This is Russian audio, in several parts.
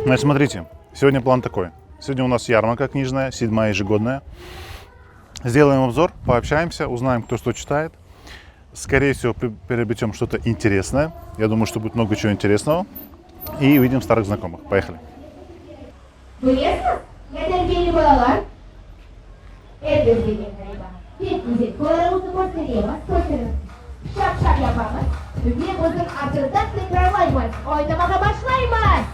Значит, смотрите, сегодня план такой. Сегодня у нас ярмарка книжная, 7-я ежегодная. Сделаем обзор, пообщаемся, узнаем, кто что читает. Скорее всего, приобретем что-то интересное. Я думаю, что будет много чего интересного. И увидим старых знакомых. Поехали. Yeterli balalar. Evde galiba. Hepimiz kolarımızı gösteriyoruz. Şap şap yapamız. Ve bozuk atırdan tekrarlaymayız. Oynamaya başlaymayız.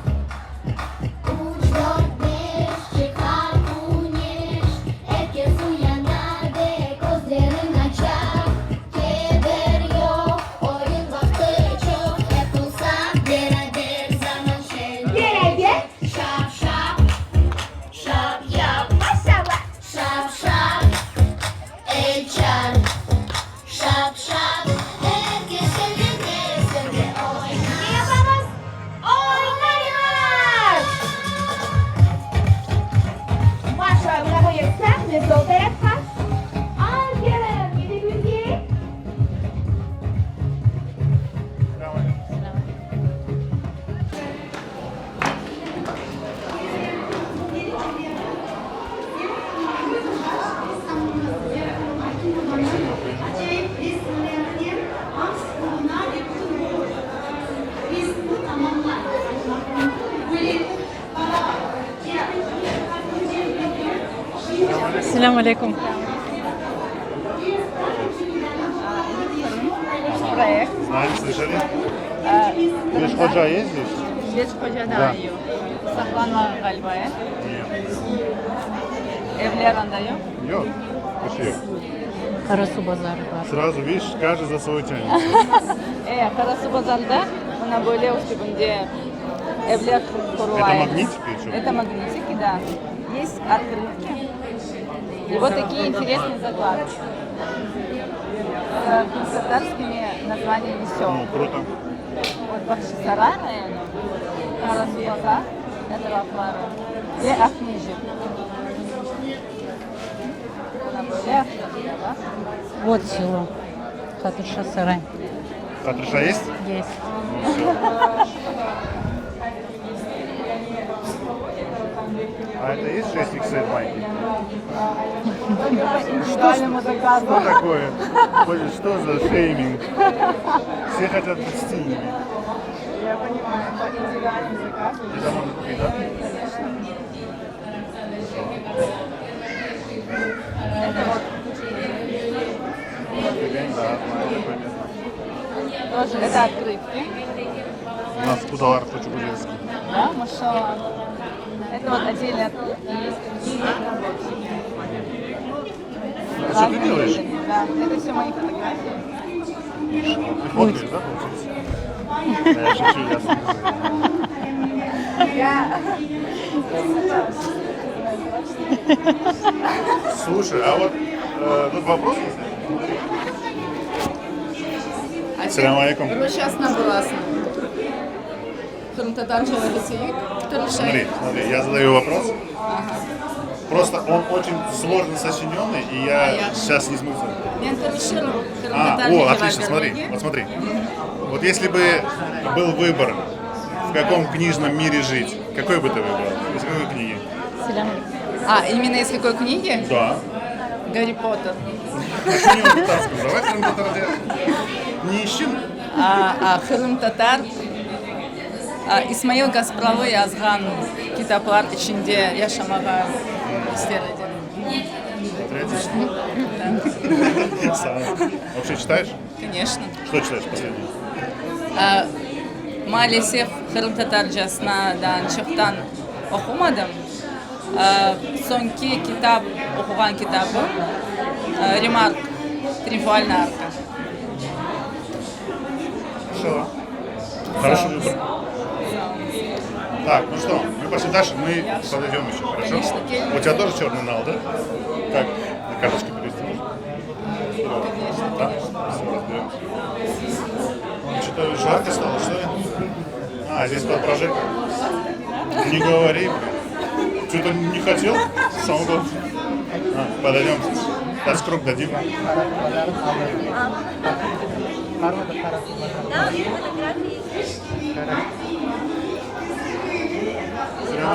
Selam alaikum. Проект. Знаете, слышали? Здесь Ходжа есть здесь? Здесь Ходжа, Да. да, ее. Сахланма Гальбая. Evler даю. Yok. Yok. Karasu Bazarı var. Сразу, видишь, каждый за свой тянет. Karası Bazar'da ona böyle üstünde evler Это kurulaya. магнитики? Что? Это магнитики, да. Есть открытки. И вот такие интересные закладки. С татарскими названиями все. Ну, круто. Вот Бахчисарай району, Карасу Базар, это Вафлару. И Ахнижи. Вот село. Хатуша Сарай. Хатриша есть? Есть. А это есть 6 иксов майки? Индивидуальному Что заказу. такое? Что за шейминг? Все хотят быть стильными. Я понимаю, это индивидуальный заказ. Это можно купить, да? Да, Тоже это открытки. у нас Кудалар Почебузинский. Да, машалла. Это вот отдельные открытки есть. Какие работы. Это что ты делаешь? Да, это все мои фотографии. Ты фоткаешь, да, получается? Да, я шучу, ясно. Слушай, а вот тут вопрос есть? Ассаляму алейкум. Рушасна бурасна. Хрумтатар человек. Смотри, я задаю вопрос. Просто он очень сложно сочиненный, и я сейчас не смогу. Отлично, смотри, вот смотри. Вот если бы был выбор, в каком книжном мире жить, какой бы ты выбрал? Из какой книги? Selam. А, именно из какой книги? Да. Гарри Поттер. А не на татарском? Давай Крым татар не ищем. Хрумтатар. Исмаил Гаспровой yazgan kitaplar içinde yaşamağa isterdim. Вообще читаешь? Конечно. Что читаешь последнее? Maalesef Kırım Tatarcası'ndan çıktan okumadım. Sonki kitap, okuyan kitabım Ремарк, Триумфальная арка. Хорошо. Хороший выбор. Так, ну что, мы пошли дальше, мы подойдем еще, хорошо? Конечно, У тебя тоже черный нал, да? Как? На карточке перевести можно? Да? Все, разберемся. Что-то жарко стало, что ли? А, здесь под прожектор. Не говори, блин. Что-то не хотел? Сам был. Подойдем. Сейчас круг дадим.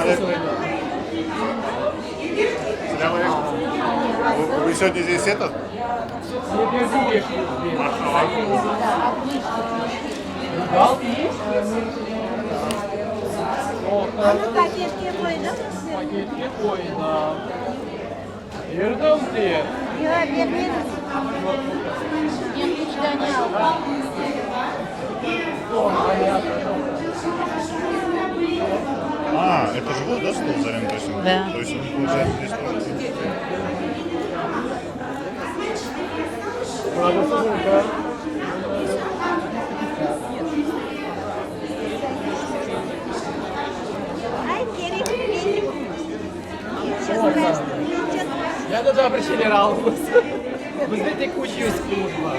алейкум. Салям алейкум. Вы сегодня здесь этот? Paketga qo'ydimi? Paketga qo'ydim. Berdim diye. Yo'q, bermaymiz. Men uchtani oldim. А, это живой, да, стол зарян? Да. То есть он получается здесь тоже. Благодарствуйте. Ay, kerak menga. Yana da bir şeyler aldınız. Bizde tek uç yüzümüz var.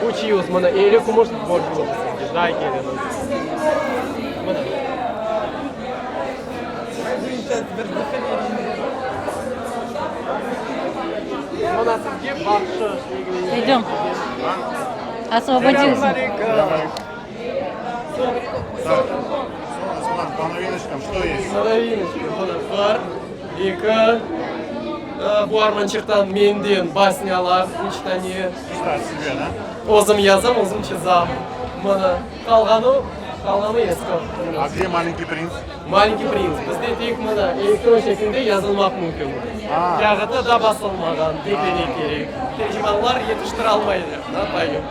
Uç yüz, bana 50 kumuş borç oldu. Daha gelin. Bana. Bana sizge bahşiş. Идем. Освободился. Так, Осман, по новиночкам что есть? Половиночка. Bana var. İki. Bu armançıktan mendin, basnyalar, üç tane. Что от себя, да? O'zim yazam, o'zim chizam. Mana qolgani eski. А где маленький принц? Маленький принц. Bizda tek mana elektron shaklda yozilmoq mumkin. Kağıtda da bosilmagan, teklenik kerak. Terjemalar yetishtira olmaydi. Напоем.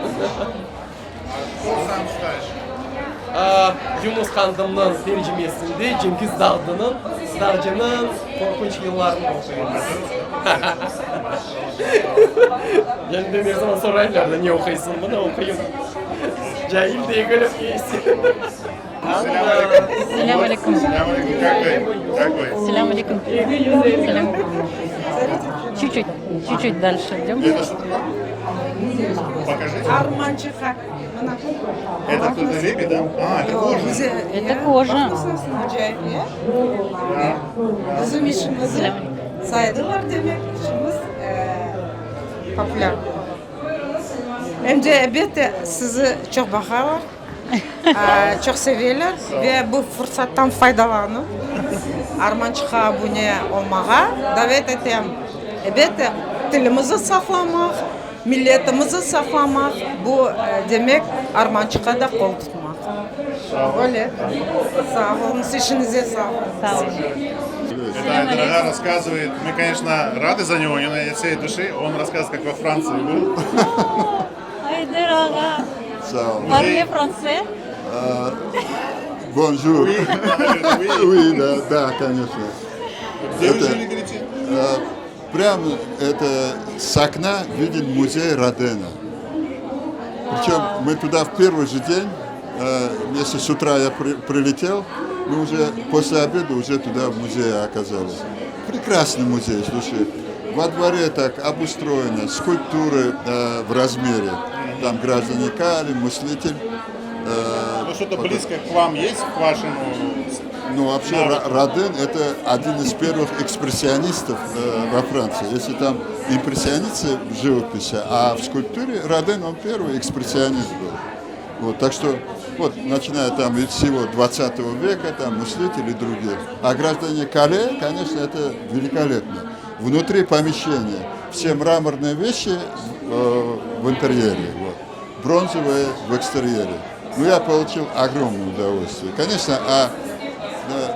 Что сам читаешь? Yunus Xandimning terjimesinde Cengiz Dag'dining Dag'jining qo'rqinch yillarini o'qiyman. Endi men zaman so'raylar, ne o'qiysan? Buni o'qiyman. Jahil degilib yeysiz. Салям алейкум. Салям алейкум. Салям алейкум. Как вы? Салям алейкум. Салям. Чуть-чуть дальше идем. Это что такое? Покажите. Armançıka. Это кто-то лепит, да? А, это кожа. Это кожа. Bizim işimizi Selam. saydılar demek işimiz popüler. Önce elbette sizi çok bakıyorlar. Çok seviyorlar ve bu fırsattan faydalanıp Armançık'a abone olmağa davet edeyim. Elbette dilimizi saklamak, milletimizi saklamak bu demek Armançık'a da kol tutmak. Öyle. Sağ olun, işinize sağ olun. Сау. Это Айдрага рассказывает. Мы, конечно, рады за него, не от всей души. Он рассказывает, как во Франции был. Ай, дорога. Parlez français? Bonjour. Oui, да, конечно. Где вы жили, говорите? Прямо это с окна виден музей Родена. Причем мы туда в первый же день, если с утра я прилетел, мы уже после обеда уже туда в музее оказались. Прекрасный музей, слушай. Во дворе так обустроено, скульптуры в размере. Там граждане Кали, мыслитель. Ну, что-то близкое к вам есть, к вашему? Ну, вообще, Роден – это один из первых экспрессионистов во Франции. Если там импрессионисты в живописи, а в скульптуре Роден, он первый экспрессионист был. Вот, так что, вот, начиная там из всего 20 века, там, мыслители и другие. А граждане Кале, конечно, это великолепно. Внутри помещения все мраморные вещи в интерьере, вот, бронзовые в экстерьере. Ну, я получил огромное удовольствие. Конечно,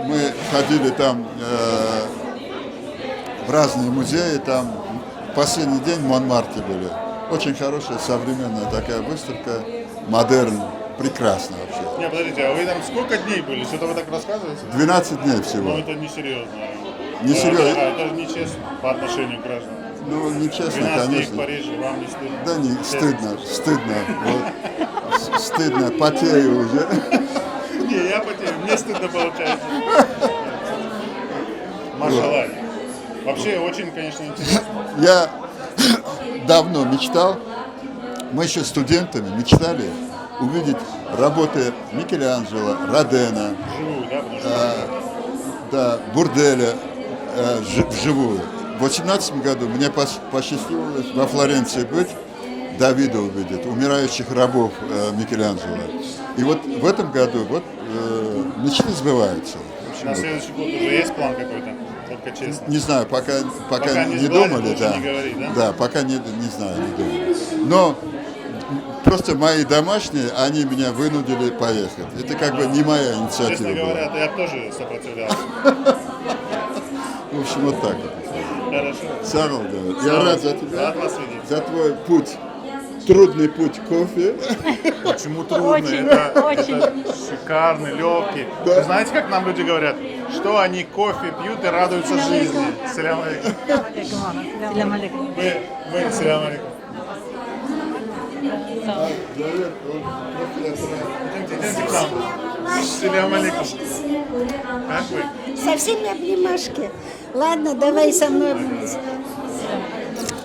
мы ходили там в разные музеи, там последний день в Монмарте были. Очень хорошая, современная такая выставка, модерн, прекрасно вообще. Не, подождите, а вы там сколько дней были? Что-то вы так рассказываете? 12 дней Ну, всего. это несерьезно. Несерьезно. Это же нечестно по отношению к гражданам. Ну, нечестно, 12 дней в конечно. Париже, вам не стыдно? Да не, стыдно. Вот. Стыдно, потею уже. Не, я потерял, мне стыдно получается. Машаллах. Вообще очень, конечно, интересно. Я давно мечтал, мы еще студентами мечтали увидеть работы Микеланджело, Родена, Вживую, да? Потому что да, Бурделя вживую. В 2018 году мне посчастливилось во Флоренции быть, Давида увидит, умирающих рабов Микеланджело. И вот в этом году вот мечты сбываются. На следующий год уже есть план какой-то? Только честно. Не знаю, пока не не сглазить, думали, лучше да. не говорить, да? Да, пока не знаю, не думали. Но просто мои домашние, они меня вынудили поехать. Это как бы не моя инициатива Честно была. говоря, я тоже сопротивлялся. В общем, вот так вот. Хорошо. Сарал, да. Я рад за тебя, Рад вас видеть. за твой путь. Трудный путь кофе. Почему трудно? Очень, это очень. шикарный, легкий. Вы знаете, как нам люди говорят? Что они кофе пьют и радуются жизни. Салям алейкум. Салям алейкум. Мы салям алейкум. Идемте к нам. Салям алейкум. Как вы? Со всеми обнимашки. Ладно, давай со мной обнимайся.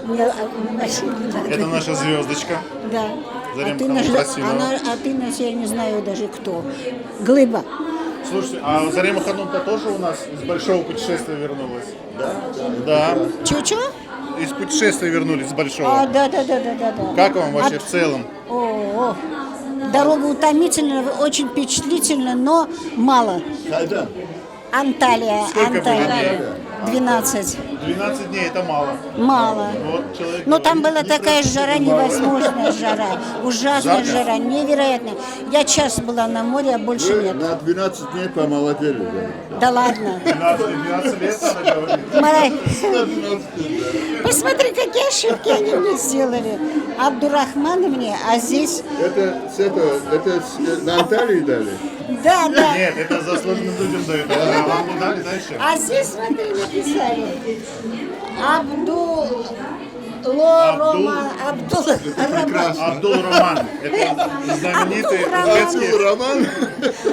Мне машину не надо. Это наша звездочка. Да. Зарем А ты, Ханым наш, Красимова. а ты нас, я не знаю даже кто. Глыба. Слушайте, а Зарема Ханум-то тоже у нас из большого путешествия вернулась? Да. Чё-чё? Из путешествия вернулись, с большого. Да. Как вам вообще в целом? О, дорога утомительная, очень впечатлительна, но мало. Хайда. Анталия. Сколько были дней? 12. 12 дней это мало. Мало. Вот человек Но там говорит, была такая жара, невозможная жара. Ужасная Жарко? жара, невероятная. Я час была на море, а больше Вы нет. на 12 дней помолодели. Да. Да ладно. 12 лет она говорит. Марай, На 12 лет, да. посмотри, какие ошибки они мне сделали. Абдурахман мне, а здесь... Это на Анталии дали? Да. Нет, это заслуженным людям дают. А вам не дали дальше? А здесь, смотри, написали. Абдул Роман. Это знаменитый узбекский, Роман?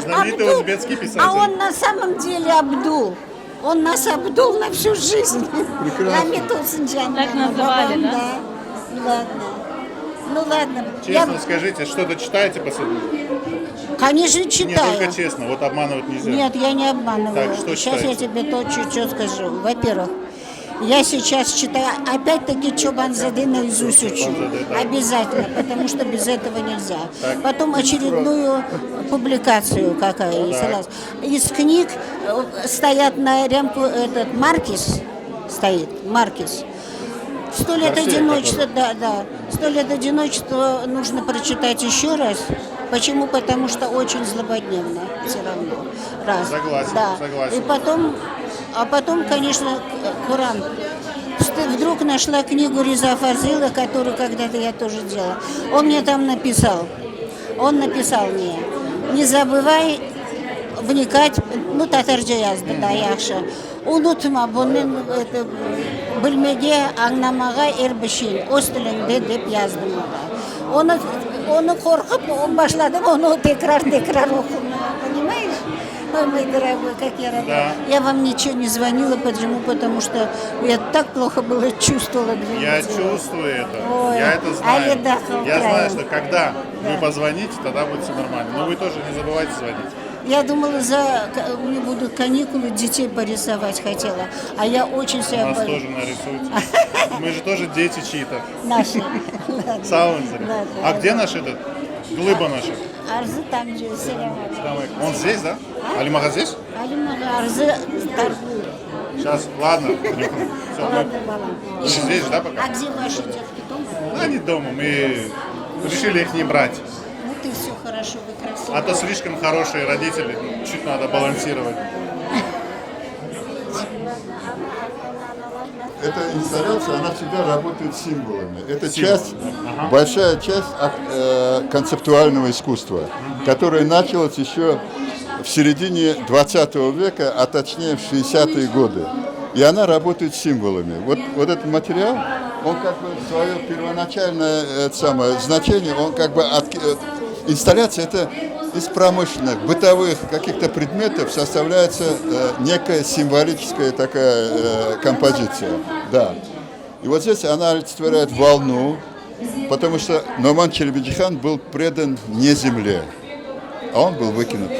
знаменитый Абдул. узбекский писатель. А он на самом деле Абдул. Он нас обдул на всю жизнь. Прекрасно. Так называли, да? Ладно. Ну ладно. Честно скажите, что-то читаете последнее? Конечно, Не читаю. только честно, вот обманывать нельзя. Нет, я не обманываю. Так, что Сейчас я читаете? тебе то чуть-чуть скажу. Во-первых, я сейчас читаю, опять-таки, Чобанзаде наизусть учу. Чобанзаде, да. Обязательно, потому что без этого нельзя. Так. Потом очередную публикацию какая есть. Раз. Из книг стоят на рямку этот Маркис стоит, Маркис. 100 лет Гарсия, одиночества, да. 100 лет одиночества нужно прочитать еще раз. Почему? Потому что очень злободневно все равно. Раз. Согласен, Да. согласен. И потом, конечно, Коран. Вдруг нашла книгу Риза Фазыла, которую когда-то я тоже делала. Он мне там написал. Он написал мне: не забывай вникать, ну, татарча yazdı да, yaxşı. Unutma bunun bilmege anlamaga erбишин, өз тілінде деп yazdım orada. Onu korkup başladım onu tekrar окумая, понимаешь? Ой, мой дорогой, как я рада. Да. Я вам ничего не звонила, почему? Потому что я так плохо было чувствовала 2 Я недели. чувствую это. Ой, Я это знаю. а еда Я знаю, халтурая. что когда вы позвоните, тогда будет все нормально. Но вы тоже не забывайте звонить. Я думала, мне будут каникулы, детей порисовать хотела. А я очень себя Нас боюсь. тоже нарисуйте. Мы же тоже дети чьи-то. Наши. Сауэнсеры. Да. А где наш этот? Глыба наша. Арзы там же, Он здесь, да? Алимага здесь? Арзы торгуют. Сейчас, ладно. Все, Ладно, балам. мы здесь, да, пока? А где ваши детки дома? Они дома. Мы решили их не брать. Ну ты все хорошо, вы красивые. А то слишком хорошие родители. Чуть надо балансировать. Эта инсталляция, она всегда работает символами. Это часть, большая часть концептуального искусства, которое началось еще в середине 20 века, а точнее в 60-е годы. И она работает символами. Вот этот материал, он как бы свое первоначальное значение, он как бы инсталляция это из промышленных, бытовых каких-то предметов составляется некая символическая такая композиция. Да. И вот здесь она олицетворяет волну, потому что Номан Челебеджихан был предан не земле, а он был выкинут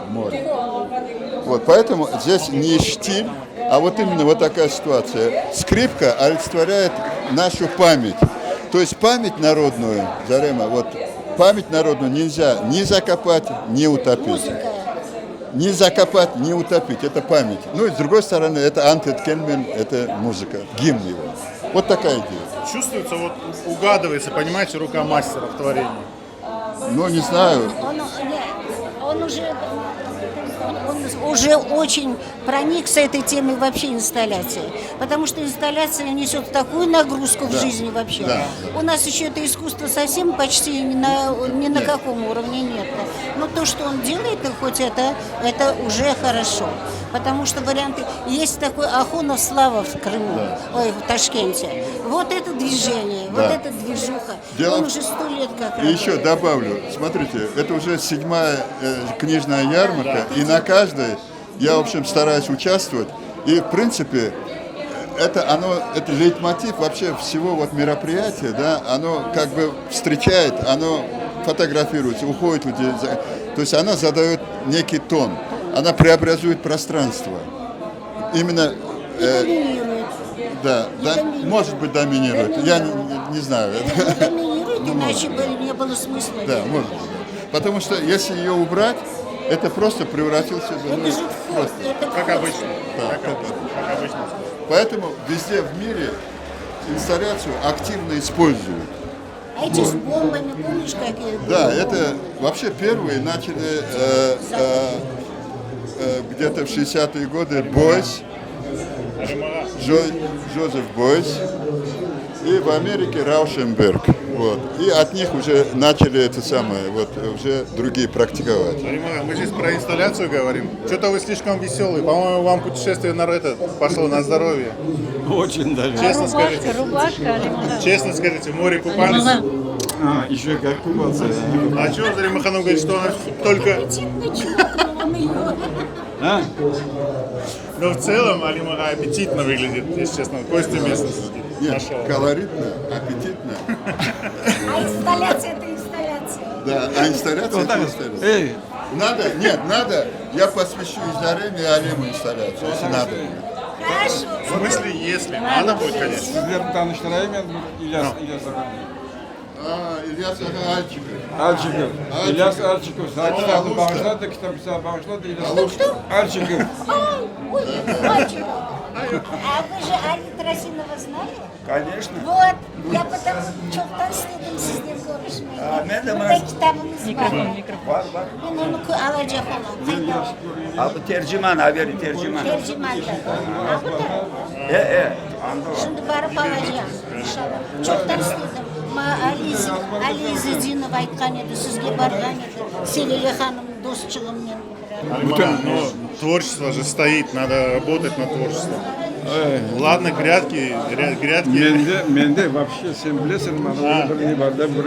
в море. Вот, поэтому здесь не штиль, а вот именно вот такая ситуация. Скрипка олицетворяет нашу память. То есть память народную, Зарема, вот память народную нельзя ни закопать, ни утопить. Не закопать, не утопить, это память. Ну и с другой стороны, это Антет Кельмен, это музыка, гимн его. Вот такая идея. Чувствуется, вот угадывается, понимаете, рука мастера в творении. Ну, не знаю. Он уже очень проникся этой темой вообще инсталляции. Потому что инсталляция несет такую нагрузку в жизни вообще. Да. У нас еще это искусство совсем почти ни на каком уровне нет. Но то, что он делает, хоть это уже хорошо. Потому что варианты... Есть такой Ахунов Слава в Крыму, ой, в Ташкенте. Вот это движение, вот эта движуха. Он уже 100 лет как И еще добавлю, смотрите, это уже 7-я книжная ярмарка, и на каждой я, в общем, стараюсь участвовать. И, в принципе, это лейтмотив вообще всего вот мероприятия, да, оно как бы встречает, оно фотографируется, уходит людей. То есть она задает некий тон, она преобразует пространство. Именно... Да, может быть, доминирует. Я не знаю. Доминирует, иначе бы не было смысла. Да, может быть. Потому что если ее убрать, это просто превратился в... Это же вход, Как обычно. Да, Как обычно. Поэтому везде в мире инсталляцию активно используют. А эти с бомбами, помнишь, какие? Да, это вообще первые начали где-то в 60-е годы Бойс, Жозеф Бойс, и в Америке Раушенберг. Вот. И от них уже начали уже другие практиковать. Мы здесь про инсталляцию говорим. Что-то вы слишком веселый. По-моему, вам путешествие на пошло на здоровье. Очень даже. Честно скажите. Рубашка, Алимага. Честно скажите, в море купались? Еще как купаться. А что Заримаханов говорит, что она только... Но в целом Алимага аппетитно выглядит, если честно. Костя местность Нет, нашел. колоритно, аппетитно. А инсталляция это инсталляция. Да, а инсталляция это инсталляция. Эй, Надо, я посвящу и Зареме, и Алиму инсталляцию, если надо. Хорошо. В смысле, если надо будет, конечно. sizler tanıştırayım İlyas Ильяс Альчиков. Альчиков. İlyas Альчиков. Sana kitabı bağışladı, kitap bağışladı İlyas Альчиков. Ой, мальчик. А вы же Али Тарасинова знали? Конечно. Вот. Я потом çoktan istedim sizden görüşmeyi. ne Bu demek? da kitabımız var. Var var. Ben onu alacak olan. Abi tercüman, haberi tercüman. Tercüman'da. Ha bu da. Şimdi barıp alacağım. İnşallah. Çoktan istedim. Ali İzzedinov айтқан еді, сізге барған еді. Селиле ханым досчығыммен. Алимага, но творчество же стоит, надо работать над творчеством. Ладно, грядки. Mende вообще sen bilirsin, bana bir barda bir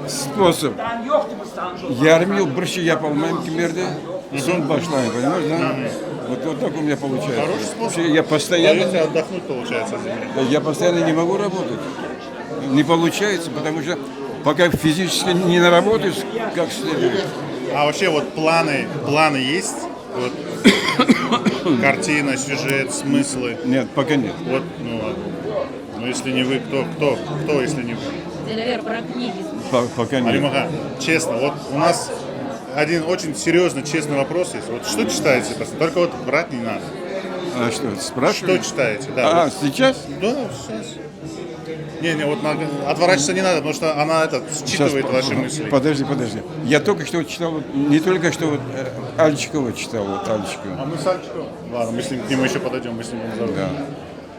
способ. Yarım yıl bir şey yapalmayım kimerde, son başlayayım, понимаешь, да? Вот так у меня получается. Хороший способ. Я постоянно... Даете отдохнуть, получается, от земли. Я постоянно не могу работать. Не получается, потому что пока физически не наработаешь как следует. А вообще вот планы есть? Вот картина, сюжет, смыслы. Нет, пока нет. Вот, ну ладно. Ну если не вы, кто, если не вы? Делавер про книги. Пока нет. Алимага, честно, вот у нас один очень серьезный, честный вопрос есть. Вот что читаете? Только вот брать не надо. А что, спрашиваешь? Что читаете? Да, вот. Сейчас? Да, сейчас. Не, вот отворачиваться не надо, потому что она считывает ваши мысли. Подожди. Я только что читал, не только что вот Альчикова читал, вот Альчикова. А мы с Альчиковым? Ладно, мы к нему еще подойдем, мы с ним разговариваем. Да.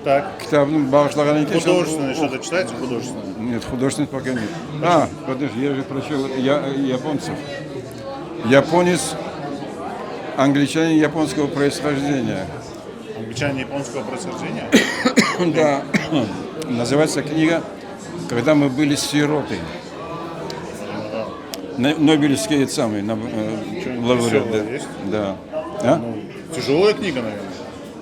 Так. Кітабының bağışlаған екен. Художественное что-то читаете? Художественное? Нет, художественное пока нет. Подожди, я же прочел японцев. Японец, англичанин японского происхождения. Англичанин японского происхождения? Да. Называется книга «Когда мы были сироты». Нобелевский самый лауреат. Есть? Да. Тяжелая книга, наверное.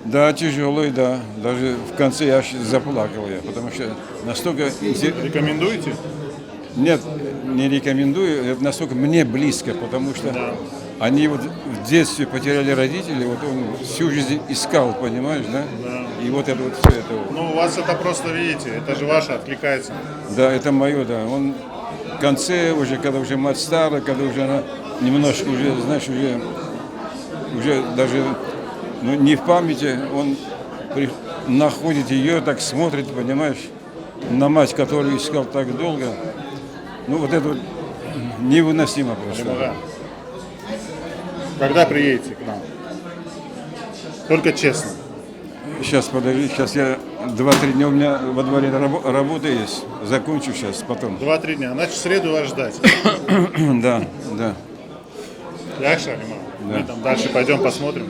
Да, тяжелый, да. Даже в конце я заплакал, потому что настолько... Рекомендуете? Нет, не рекомендую. Это настолько мне близко, потому что Они вот в детстве потеряли родителей, вот он всю жизнь искал, понимаешь, да? И вот это вот все это. Ну, у вас это просто, видите, это же ваше, откликается. Да, это мое, да. Он в конце уже, когда уже мать старая, когда уже она немножко уже, знаешь, уже даже ну, не в памяти, он находит ее, так смотрит, понимаешь, на мать, которую искал так долго. Ну, вот это вот невыносимо просто. Ага. Когда приедете к нам? Только честно. Сейчас, подожди, сейчас я 2-3 дня у меня во дворе работа есть. Закончу сейчас, потом. 2-3 дня. Значит, в среду вас ждать. Да, да. Яша, Алима? Да. Мы там дальше пойдем посмотрим.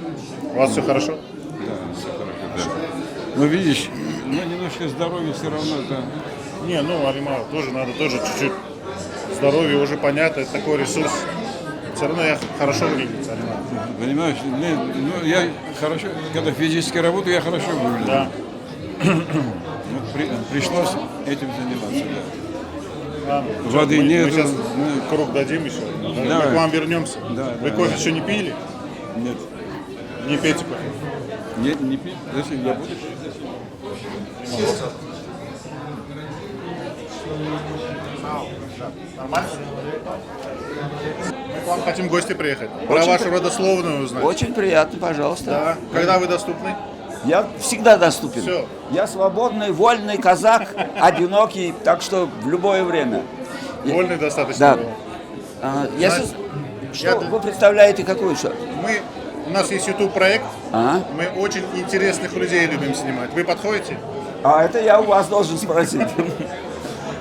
У вас все хорошо? Да, все хорошо, да. Ну, видишь, ну, немножко здоровье все равно, да. Не, ну, Алима, тоже надо тоже чуть-чуть. Здоровье уже понятно, это такой ресурс. Все равно я хорошо выглядит, Алима. Понимаешь, ну, я хорошо, когда физически работаю, я хорошо выгляжу. Да. Ну, пришлось этим заниматься, да. Ладно. Воды мы нет. сейчас круг дадим еще. Мы к вам вернемся. Да, Вы да, кофе да. еще не пили? Нет. Не пейте кофе. Нет, не пить. Зачем? Я буду пить. Нормально? Мы к вам хотим в гости приехать. Про вашу родословную узнать. Очень приятно, пожалуйста. Да. Когда вы доступны? Я всегда доступен. Все. Я свободный, вольный казак, одинокий, так что в любое время. Вольный достаточно. Да. было. Если... Значит, Что вы представляете, какой еще? У нас есть YouTube проект. Ага. Мы очень интересных людей любим снимать. Вы подходите? А это я у вас должен спросить.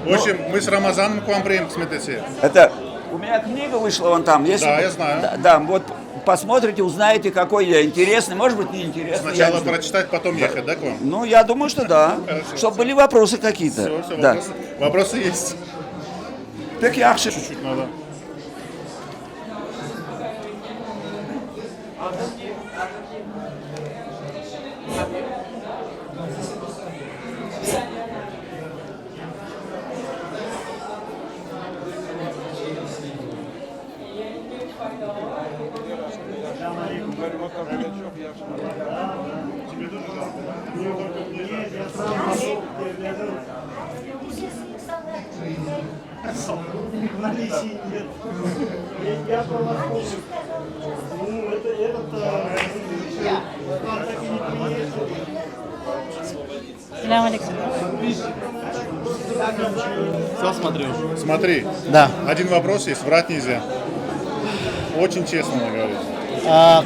В общем, мы с Рамазаном к вам приедем смотрите. Это у меня книга вышла вон там. Если Да, я знаю. Да, вот посмотрите, узнаете, какой я интересный, может быть, неинтересный. Сначала я не знаю. прочитать, потом ехать, да, к вам? Ну, я думаю, что да. Хорошо. Чтобы были вопросы какие-то. Все, Да. вопросы есть. Так я хочу. Чуть-чуть надо. Салям алейкум. Все смотрю. Смотри. Да. Один вопрос есть, врать нельзя. Очень честно надо говорить.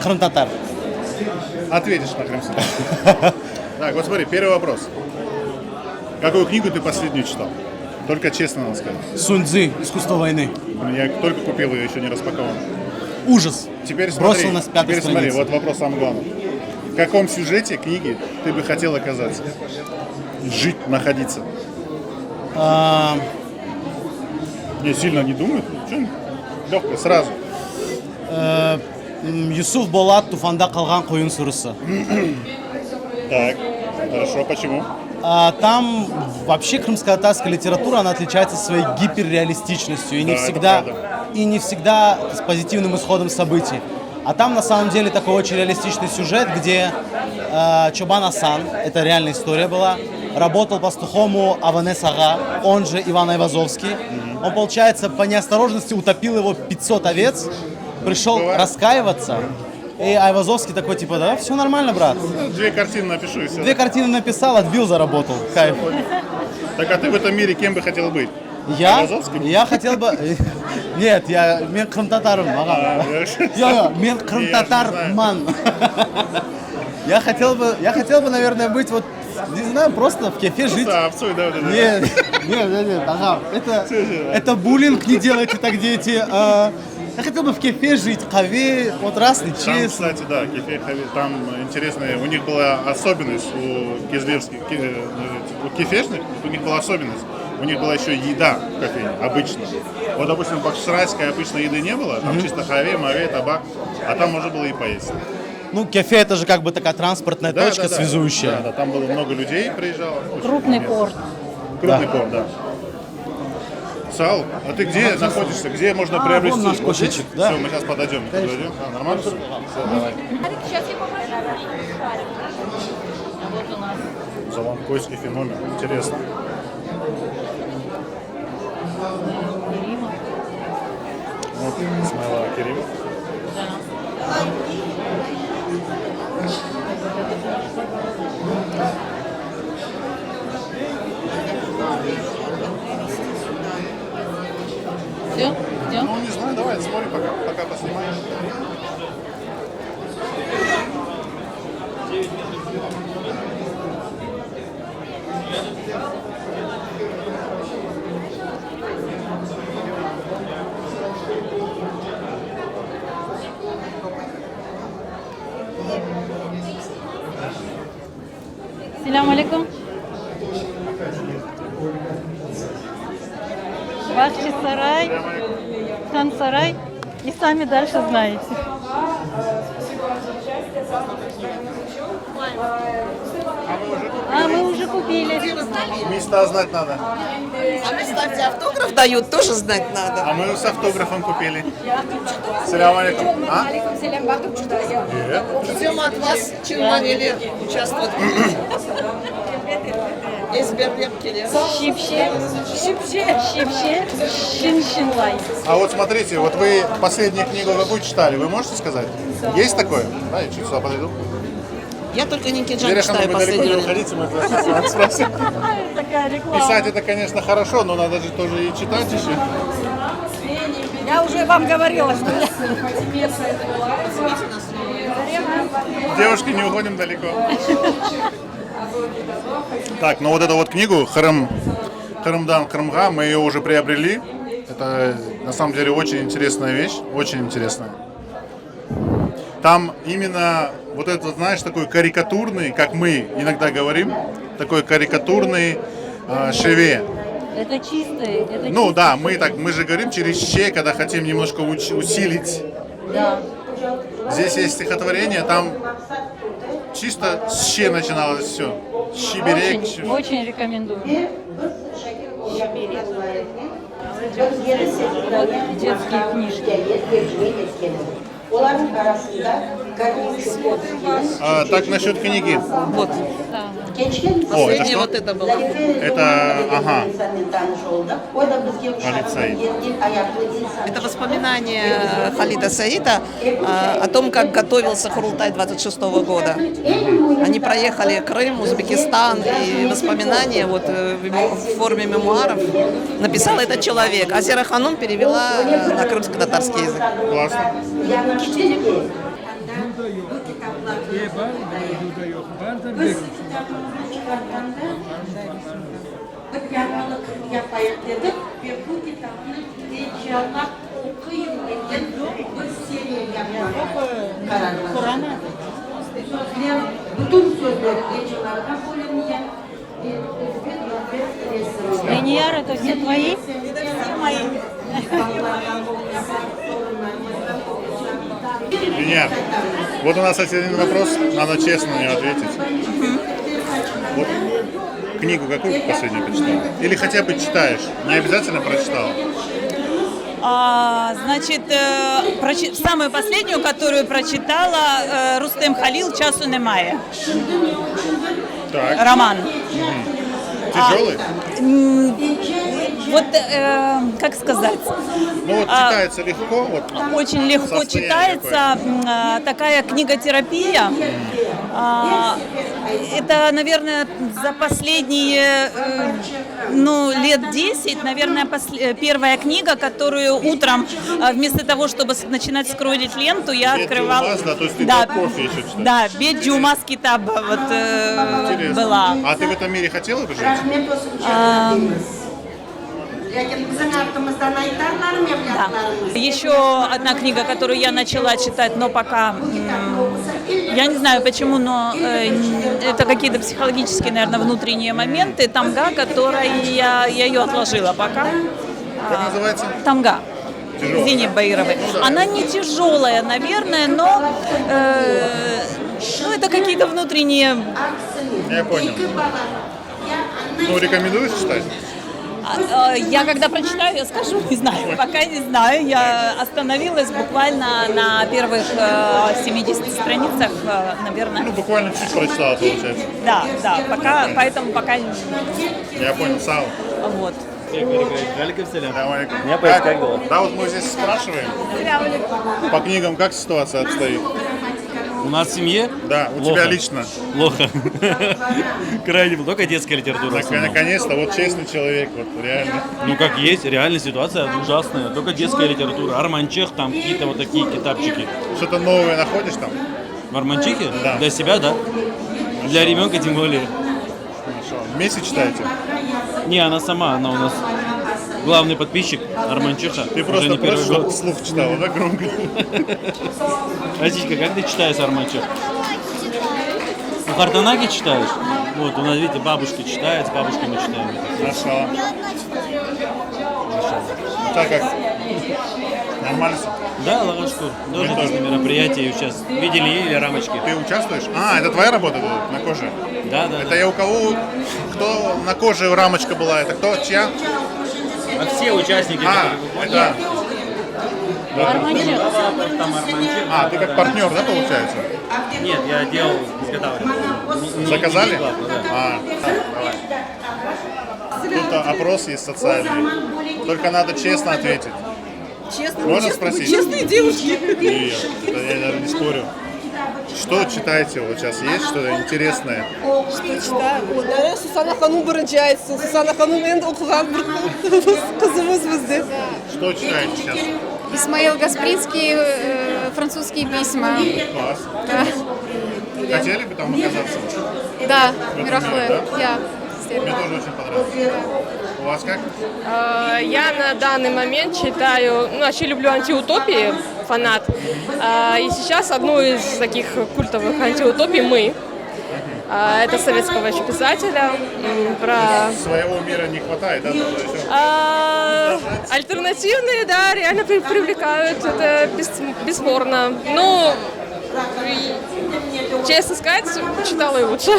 Крым-татар. Ответишь на крымский. Так, вот смотри, первый вопрос. Какую книгу ты последнюю читал? Только честно надо сказать. Сунь-Цзы. Искусство войны. Я только купил ее, еще не распакован. Ужас. Теперь Бросил смотри, на пятой теперь смотри, странице. вот вопрос самый главный. В каком сюжете книги ты бы хотел оказаться? Жить, находиться? Не, сильно не думай. Легко, сразу. Юсуф Болат Туфанда қалған қойын сүрісі. Так, хорошо, почему? Там вообще крымско-татарская литература, она отличается своей гиперреалистичностью и не, Да, это всегда, правда. и не всегда с позитивным исходом событий. А там на самом деле такой очень реалистичный сюжет, где Чобан Асан, это реальная история была, работал пастухом у Аванес Ага, он же Иван Айвазовский. Он, получается, по неосторожности утопил его 500 овец, пришел раскаиваться. И Айвазовский такой, типа, да, все нормально, брат. Две картины напишу и все. 2 картины написал, отбил, заработал. Кайф. Так, а ты в этом мире кем бы хотел быть? Айвазовским? Я хотел бы... Нет, мен крым-татарым, ага. Мен крым-татарман. Я хотел бы, наверное, быть вот, не знаю, просто в кефе жить. Овцой, да, вот это. Нет, ага. Это буллинг, не делайте так, дети. Я хотел бы в кефе жить, каве, вот раз и Там, честно. кстати, да, кефир, там интересная, у них была особенность у кизлирских, у кефешных, у них была особенность. У них была еще еда в кофейне, обычно. Вот, допустим, в бахчисарайской обычно еды не было, там чисто хаве, маве, табак, а там можно было и поесть. Ну, кефе это же как бы такая транспортная точка, связующая. Да, там было много людей, приезжало. Крупный порт. Крупный порт, да. Сал, а ты где находишься? Где можно приобрести? вон наш Вот здесь? кошечек, да. Все, мы сейчас подойдем. Подойдем? Нормально? Все, давай. Заванкойский феномен. Интересно. Вот, Смайла Керимов. Все, идем. Ну, не знаю, давай, смотри, пока поснимаем. Селям алейкум. Бахчи сарай, хан сарай. И сами дальше знаете. А мы уже купили. Места знать надо. А кстати, автограф дают, тоже знать надо. А мы с автографом купили. Салям алейкум. А? Ждем от вас, чем могли участвовать. Щипще, щипще, щин-щинлай. А вот смотрите, вот вы последнюю книгу какую читали, вы можете сказать? Есть такое? Да, я чуть сюда подойду. Я только Никиджан Теперь, читаю вы далеко последний не раз. уходите, мы это вас спросим. Такая реклама. Писать это, конечно, хорошо, но надо же тоже и читать еще. Я уже вам говорила, что Девушки, не уходим далеко. Так, ну вот эту вот книгу Харымдан Крымга, мы ее уже приобрели. Это на самом деле очень интересная вещь, очень интересная. Там именно вот этот, знаешь, такой карикатурный, как мы иногда говорим, такой карикатурный шеве. это чистый. Это Ну да, мы же говорим через че, когда хотим немножко усилить. Да. Здесь есть стихотворение, там чисто с че начиналось все. Щиберек. Очень, очень рекомендую. Детские книжки. Так, насчет книги. Вот. О, это Последняя что? вот это была. Это, ага, Алицей. Это воспоминания Халида Саида о том, как готовился Курултай 26 года. Они проехали Крым, Узбекистан, и воспоминания вот в форме мемуаров написал этот человек. Азера Ханум перевела на крымско-татарский язык. Классно. Линьяр, это все твои? Меня. Вот у нас один вопрос, надо честно на него ответить. Вот книгу какую последнюю прочитал? Или хотя бы читаешь? Не обязательно прочитал. Значит, самую последнюю, которую прочитала, Рустем Халил «Часу немає». Так. Роман. Тяжелый? Вот, как сказать? Ну вот читается легко. Вот, очень легко состояние читается. Такая книготерапия. Это, наверное, за последние лет 10, наверное, первая книга, которую утром, вместо того, чтобы начинать скроллить ленту, я открывала... Да, то есть ты кофе еще читаешь? Да, «Бедюмас Китаб» была. А ты в этом мире хотела бы жить? Да. Еще одна книга, которую я начала читать, но пока, я не знаю почему, но это какие-то психологические, наверное, внутренние моменты. Тамга, которая я ее отложила пока. Как называется? Тамга. Тяжелая. Зини Баировой. Она не тяжелая, наверное, но это какие-то внутренние... Я понял. Ну, рекомендуешь читать? Я когда прочитаю, я скажу, не знаю, пока не знаю. Я остановилась буквально на первых 70 страницах, наверное. Ну, буквально чуть прочитала, получается. Да, пока, поэтому пока... Я понял, Сау. Вот. Давай. Как дела? Да, вот мы здесь спрашиваем по книгам, как ситуация обстоит. У нас в семье? Да, у Плохо. тебя лично. Плохо. Крайне только детская литература. в основном. Наконец-то, вот честный человек, вот реально. Ну как есть, реально ситуация ужасная. Только детская литература. Арманчех, там какие-то вот такие китапчики. Что-то новое находишь там? В Арманчехе? Да. Для себя, да. Для ребенка тем более. Хорошо. Вместе читаете? Не, она сама, она у нас главный подписчик Арманчеха. Ты Уже просто не первый просто год. вслух читала, да, громко? Асечка, как ты читаешь Арманчех? Ну, Хартанаки читаешь? Вот, у нас, видите, бабушки читают, с бабушками читаем. Хорошо. Так как? Нормально все? Да, Лагашкур. Тоже отличное мероприятие. Сейчас видели или рамочки. Ты участвуешь? А, это твоя работа будет на коже? Да, да. Это я у кого? Кто на коже рамочка была? Это кто? Чья? А все участники. Это... Арманчех. Там Арманчех. А, ты как партнер, да, получается? Нет, я делал, изготавливал. Заказали? Да. А, давай. Тут опрос есть социальный. Только надо честно ответить. Честно, Можно спросить? честные девушки. Нет, это я даже не спорю. Что читаете вот сейчас? Есть что-то интересное? Что читаю? Вот, наверное, Сусана Ханум Баранчайцу. Сусана Ханум Энд Окуган Казымыз бізде. Что читаете сейчас? Исмаил Гаспринский, французские письма. Класс. Да. Хотели бы там оказаться? Да, В этом Мирахуэ. мире, да? Я. Мне тоже очень понравилось. У вас как? Я на данный момент читаю, ну, вообще люблю антиутопии, фанат. И сейчас одну из таких культовых антиутопий «Мы». Это советского еще писателя. Про... Своего мира не хватает, да? Альтернативные, да, реально привлекают, это бесспорно. Ну, честно сказать, читала и лучше.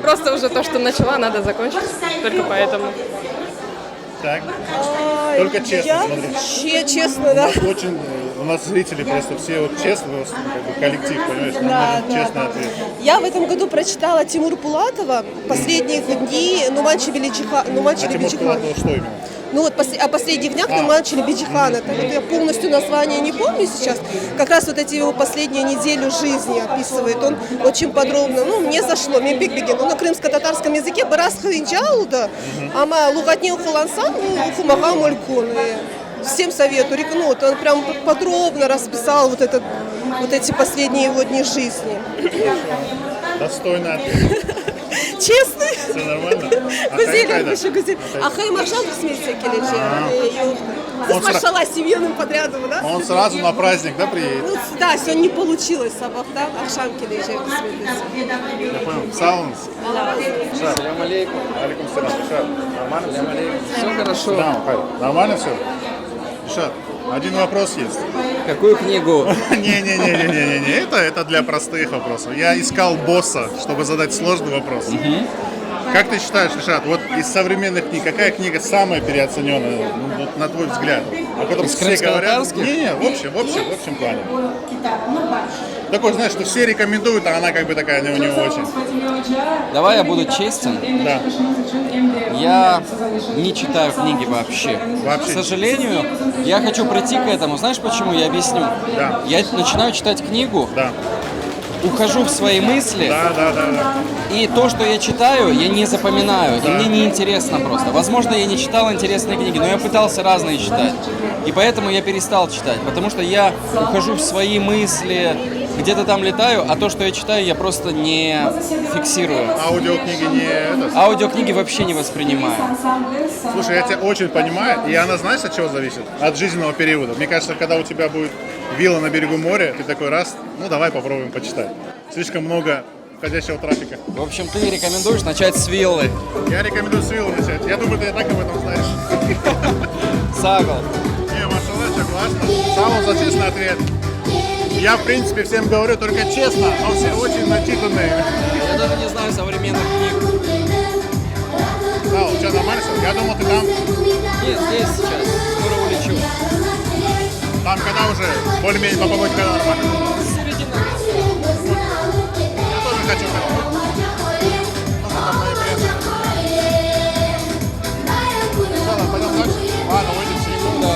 Просто уже то, что начала, надо закончить. Только поэтому. Так. Только честно смотрите. Честно, да. Очень, у нас зрители просто все вот честно, как бы коллектив, понимаешь, нам нужен честный ответ. Я в этом году прочитала Тимура Пулатова «Последние дни Нуманчи Беличихана». Тимур Пулатов что именно? Ну вот о последних днях Нуманчи Беличихана. Вот я полностью название не помню сейчас. Как раз вот эти его последнюю неделю жизни описывает. Он очень подробно. Ну, мне зашло, мне биг-бигин. Он на крымско-татарском языке «Барас хавинджауда», ама лугатни ухулансан, ухумага молькун. Всем советую. Ну, вот он прям подробно расписал вот эти последние его дни жизни. Достойный ответ. Честный? Все нормально? Гузель, еще Гузель. А Хайм Ахшам смеется келече. С машала семейным подрядом, да? Он сразу на праздник, да, приедет? Ну, да, сегодня не получилось, да? Ахшам келече. Я понял. Саунс? Да. Салям алейкум. Алейкум салям. Шат. Нормально все? Все хорошо. Да, нормально все? Шат, один вопрос есть. Какую книгу? Не-не-не, это для простых вопросов. Я искал босса, чтобы задать сложный вопрос. Как ты считаешь, Ришат, вот из современных книг, какая книга самая переоцененная, ну, вот, на твой взгляд? О котором все говорят? Не, в общем плане. Такой, знаешь, что все рекомендуют, а она как бы такая не очень. Давай я буду честен. Да. Я не читаю книги вообще. К сожалению, я хочу прийти к этому. Знаешь почему? Я объясню. Да. Я начинаю читать книгу, ухожу в свои мысли, и то, что я читаю, я не запоминаю, и мне неинтересно просто. Возможно, я не читал интересные книги, но я пытался разные читать. И поэтому я перестал читать, потому что я ухожу в свои мысли, где-то там летаю, а то, что я читаю, я просто не фиксирую. Аудиокниги не это? Аудиокниги вообще не воспринимаю. Слушай, я тебя очень понимаю, и она, знаешь, от чего зависит? От жизненного периода. Мне кажется, когда у тебя будет вилла на берегу моря, ты такой раз, ну давай попробуем почитать. Слишком много входящего трафика. В общем, ты рекомендуешь начать с виллы? Я рекомендую с виллы начать. Я думаю, ты и так об этом знаешь. Сагал. Не, машалла, все классно. Самый за честный ответ. Я, в принципе, всем говорю только честно, но все очень начитанные. Я даже не знаю современных книг. Да, сейчас нормально? Я думал, ты там. Нет, здесь сейчас. Скоро улечу. Там когда уже более-менее по погоде, когда нормально? Середина. Я тоже хочу. Ладно, пойдем дальше. Ладно, выйдем с него. Да.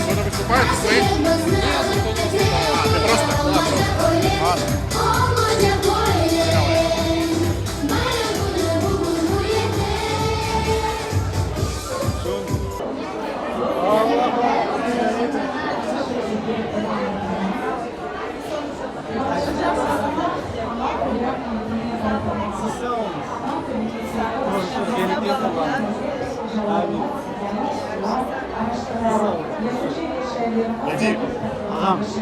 Кто-то выступает? Свои? А, ты просто? Да, просто. Ладно. Иди.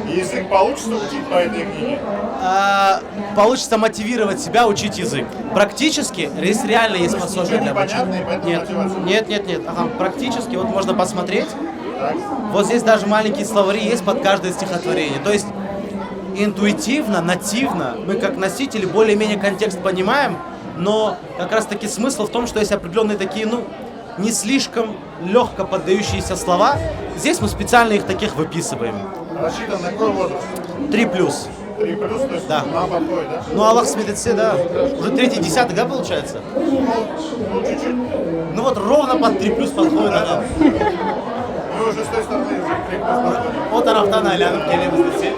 Язык получится учить по этой книге? Получится мотивировать себя учить язык. Практически, если реально есть пособие для обучения. Нет. Ага, практически, вот можно посмотреть. Вот здесь даже маленькие словари есть под каждое стихотворение. То есть интуитивно, нативно мы как носители более-менее контекст понимаем, но как раз таки смысл в том, что есть определенные такие, не слишком легко поддающиеся слова. Здесь мы специально их таких выписываем. Рассчитан на какой возраст? 3+. 3+, то есть да. Нам подходит, да? Ну, Аллах смирится, да. Уже 3-й десяток, да, получается? Ну, чуть-чуть. Ну вот ровно под 3+ подходит, да. Мы уже с той стороны уже 3+ подходим. Вот Арафтана Алянов келеміз десе.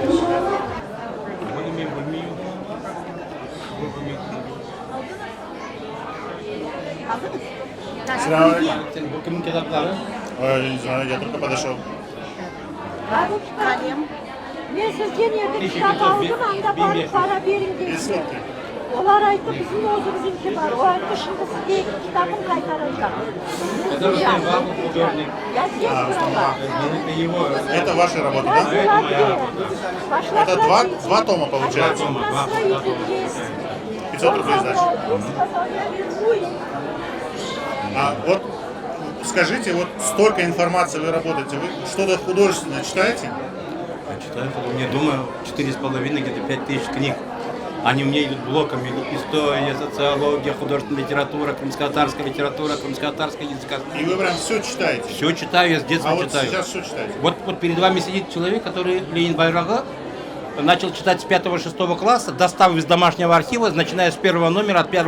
Selam aleyküm. Kimin kitapları? Ой, не знаю, я только подошел. Ben sizden yerde kitap aldım anda bana para verin dedi. Onlar aytты bizim özü bizimki var. O aytты şimdi sizge kitabın kaytaracak. Это ваша работа, да? Это два тома получается? 500 рублей сдачи. А вот скажите, вот столько информации вы работаете, вы что-то художественное читаете? Я читаю, я думаю, 4,5, где-то 5000 книг. Они у меня идут блоками. История, социология, художественная литература, крымско-татарская литература, крымско-татарская языка. И вы прям все читаете? Все читаю, я с детства читаю. Вот сейчас что читаете? Вот перед вами сидит человек, который Ленин Байрага начал читать с 5-6 класса, достав из домашнего архива, начиная с первого номера от 1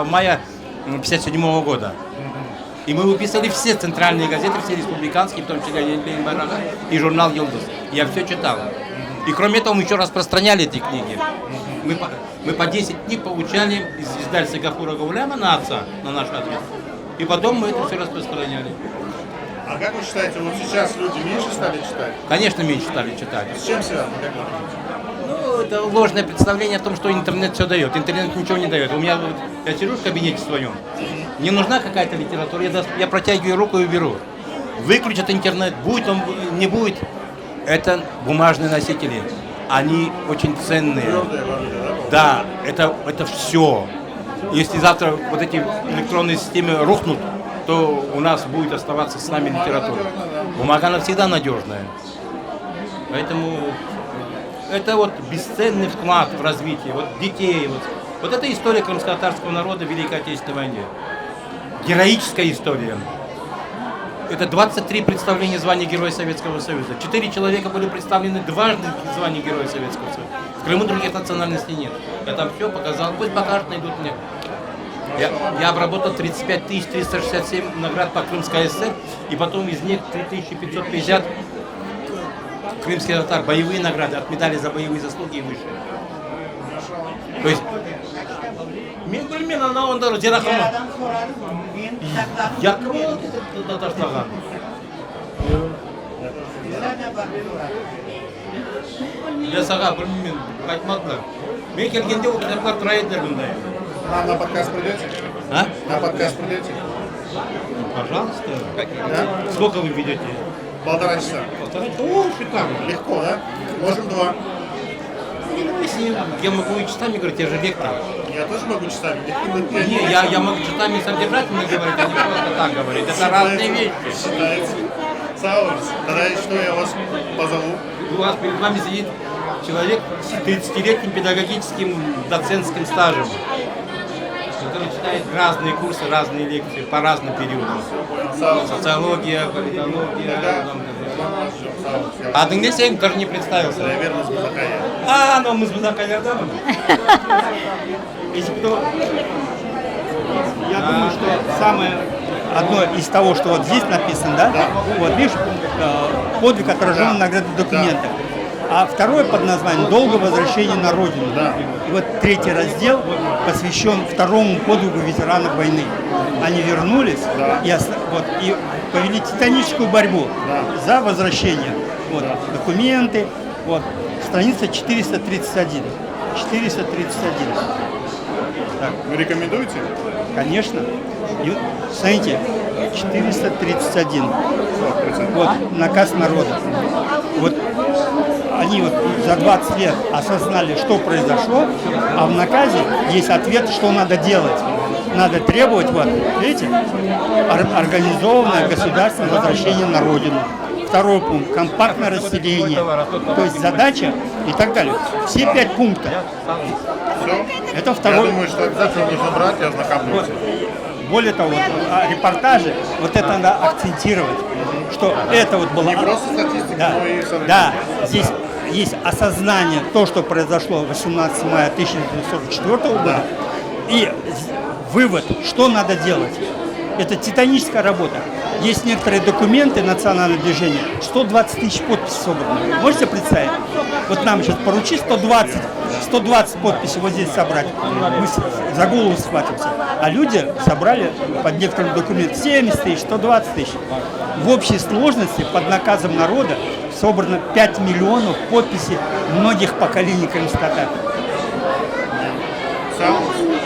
мая 1957 года. И мы выписали все центральные газеты, все республиканские, в том числе Ленин Байрага и журнал «Йылдыз». Я все читал. И кроме этого мы еще распространяли эти книги. Мы по 10 книг получали из издательства Гафура Гауляма на отца, на наш адрес. И потом мы это все распространяли. А как вы считаете, вот сейчас люди меньше стали читать? Конечно, меньше стали читать. С чем связано? Как вы думаете? Ну, это ложное представление о том, что интернет все дает. Интернет ничего не дает. У меня, я сижу в кабинете своем, мне нужна какая-то литература, я протягиваю руку и беру. Выключат интернет, будет он, не будет. Это бумажные носители. Они очень ценные. Да, это все. Если завтра вот эти электронные системы рухнут, то у нас будет оставаться с нами литература. Бумага, она всегда надежная. Поэтому это вот бесценный вклад в развитие вот детей. Вот это история крымско-татарского народа в Великой Отечественной войне. Героическая история. Это 23 представления звания Героя Советского Союза. 4 человека были представлены дважды в звании Героя Советского Союза. В Крыму других национальностей нет. Я там все показал. Пусть покажут, найдут мне. Я обработал 35 367 наград по Крымской ССР, и потом из них 3550 крымских татар, боевые награды, от медали за боевые заслуги и выше. То есть, На подкаст придете? А? На подкаст придете? Пожалуйста. Да? Сколько вы ведете? 1,5 часа. О, шикарно. Легко, да? Можем 2. Если я могу и часами говорить, я же вектор. Я тоже могу часами. Не, я могу часами содержательно говорить, а не просто так говорить. Это разные вещи. Считается. Сауль, тогда что я вас позову? У вас перед вами сидит человек с 30-летним педагогическим доцентским стажем. который читает разные курсы, разные лекции по разным периодам. Социология, политология. А ты мне сегодня даже не представился. Наверное, с Бузакая. Ну мы с Бузакая, да? Если кто... Я думаю, что самое одно из того, что вот здесь написано, да? Вот видишь, подвиг отражен в наградных документах. А второе под названием «Долгое возвращение на родину». И вот третий раздел посвящен второму подвигу ветеранов войны. Они вернулись и повели титаническую борьбу за возвращение. Вот, документы, вот, страница 431. 431. Так. Вы рекомендуете? Конечно. И, смотрите, 431. Вот, наказ народа. Вот они вот за 20 лет осознали, что произошло, а в наказе есть ответ, что надо делать. Надо требовать, вот, видите, организованное государственное возвращение на родину. Второй пункт – компактное расселение, то есть задача и так далее. Все 5 пунктов. Это второй. Я думаю, что обязательно нужно брать и ознакомиться. Более того, репортажи, вот это надо акцентировать, что это вот было... Не просто статистика, но и современность. Да, здесь есть осознание того, что произошло 18 мая 1944 года, и вывод, что надо делать. Это титаническая работа. Есть некоторые документы национального движения, 120 тысяч подписей собрано. Можете представить? Вот нам сейчас поручи 120 подписей вот здесь собрать. Мы за голову схватимся. А люди собрали под некоторым документом 70 тысяч, 120 тысяч. В общей сложности под наказом народа собрано 5 миллионов подписей многих поколений крымстатар.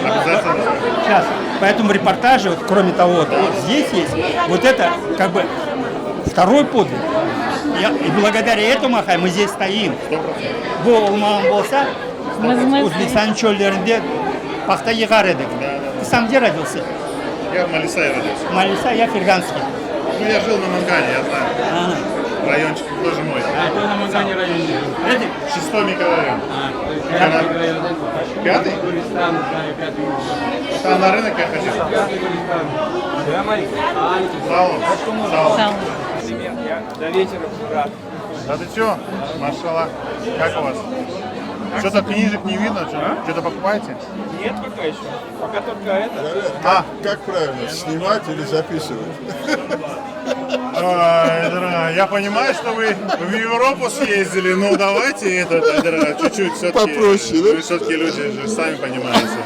Обязательно. Сейчас. Поэтому репортажи, вот, кроме того, вот здесь есть, вот это как бы второй подвиг. И благодаря этому мы здесь стоим. Бұл ұлмағын болса, Узбекистан чөлдерінде пахта егар едік. Ты сам где родился? Я в Малисае родился. Малиса, я Ферганский. Ну, я жил на Мангане, я знаю. Райончик тоже мой. Какой на Мангане район? 6-й микрорайон. Пятый? Там на рынок я ходил. Салон. До вечера, брат. А ты чё? Машаллах. Как у вас? Что-то книжек не видно? Что-то покупаете? Нет пока еще. Пока только это. Как правильно, снимать или записывать? Я понимаю, что вы в Европу съездили, но давайте это чуть-чуть все-таки. Попроще, да? Вы все-таки люди же сами понимаете.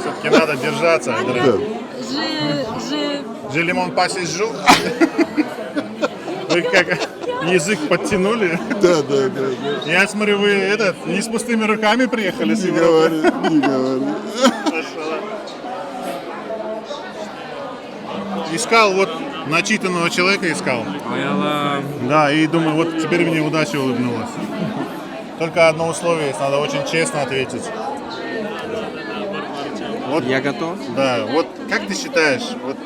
Все-таки надо держаться. Же лимон пасись жу. Вы как язык подтянули. Да. Я смотрю, вы не с пустыми руками приехали с Европы. Не говори. Искал вот начитанного человека искал. Да, и думаю, вот теперь мне удача улыбнулась. Только одно условие есть, надо очень честно ответить. Вот, я готов. Да, вот как ты считаешь, вот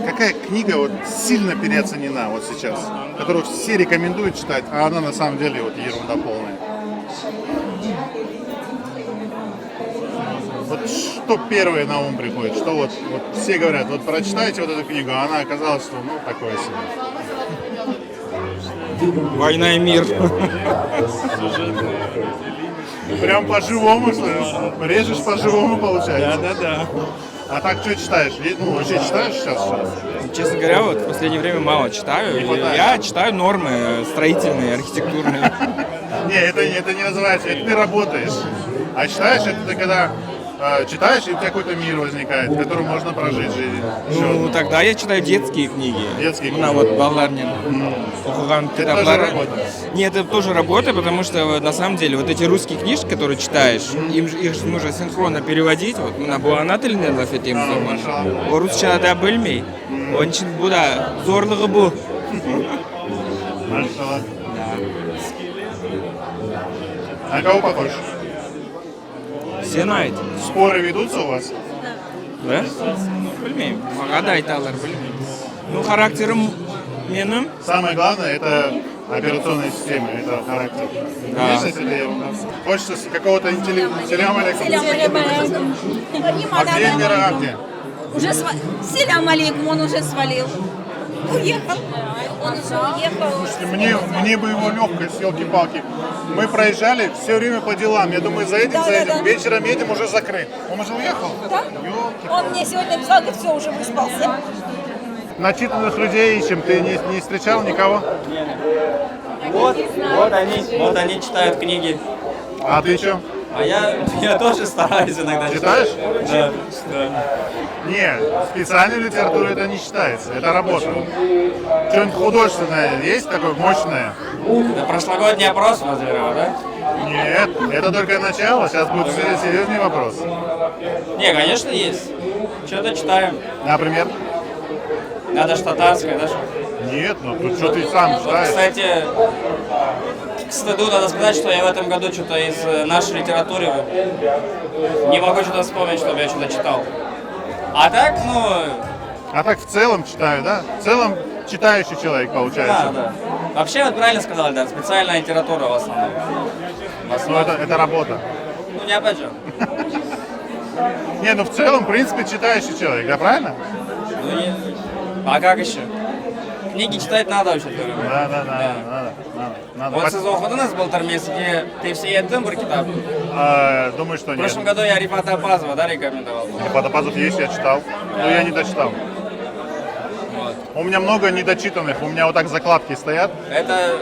какая книга вот сильно переоценена вот сейчас, которую все рекомендуют читать, а она на самом деле вот ерунда полная? Вот что первое на ум приходит? Что вот все говорят, вот прочитайте вот эту книгу, а она оказалась, что ну такое себе. «Война и мир». Прям по-живому, что режешь по-живому, получается. Да. А так что читаешь? Ну, вообще читаешь сейчас? Честно говоря, вот в последнее время мало читаю. Я читаю нормы строительные, архитектурные. Не, это не называется, это ты работаешь. А читаешь, это ты когда читаешь, и у тебя какой-то мир возникает, в котором можно прожить жизнь. Ну, тогда я читаю детские книги. Детские книги. Ну, вот Баларнин. Это тоже работа? Нет, это тоже работа, потому что на самом деле вот эти русские книжки, которые читаешь, их же нужно синхронно переводить. Вот на буанатель лаф этим zaman. Орусчада білмей. Onun için bu da zorluğu bu. На кого похож? Сенайт. Споры ведутся у вас? Да? Білмеймін. Маған да айта алар, білмеймін. Ну, характерім менің. Самое главное, это операционная система, это характер. Да. Есть, если хочется какого-то интеллектуального. А где Эльмира, где? Уже Селям алейкум, он уже свалил. Уехал. Он уже уехал. Мне бы его легкость, елки-палки. Мы проезжали все время по делам. Я думаю, заедем. Вечером едем, уже закрыт. Он уже уехал? Да. Он мне сегодня написал, говорит, все, уже выспался. Начитанных людей ищем. Ты не встречал никого? Вот они читают книги. А ты что? А я тоже стараюсь иногда. Читаешь? Да. Нет, специальная литература это не считается, это работа. Что-нибудь художественное есть такое мощное? Это прошлогодний опрос возверил, да? Нет, это только начало, сейчас будет серьезный вопрос. Не, конечно, есть. Что-то читаем. Например? Надо ж татарское, да? Нет, ну тут что ты сам читаешь? Кстати, к стыду надо сказать, что я в этом году что-то из нашей литературы не могу что-то вспомнить, чтобы я что-то читал. А так, А так в целом читаю, да? В целом читающий человек получается. Да. Вообще, вот правильно сказали, да, специальная литература в основном. Ну, это работа. Ну, не опять же. Не, ну в целом, в принципе, читающий человек, да, правильно? Ну, а как еще? Книги читать надо вообще. Надо. Вот сезон у нас был Тармес, где ты все едем китап. Думаю, что В нет. прошлом году я Рифата Апазова, да, рекомендовал. Рифат Апазов есть, я читал, но я не дочитал. У меня много недочитанных, у меня вот так закладки стоят. Это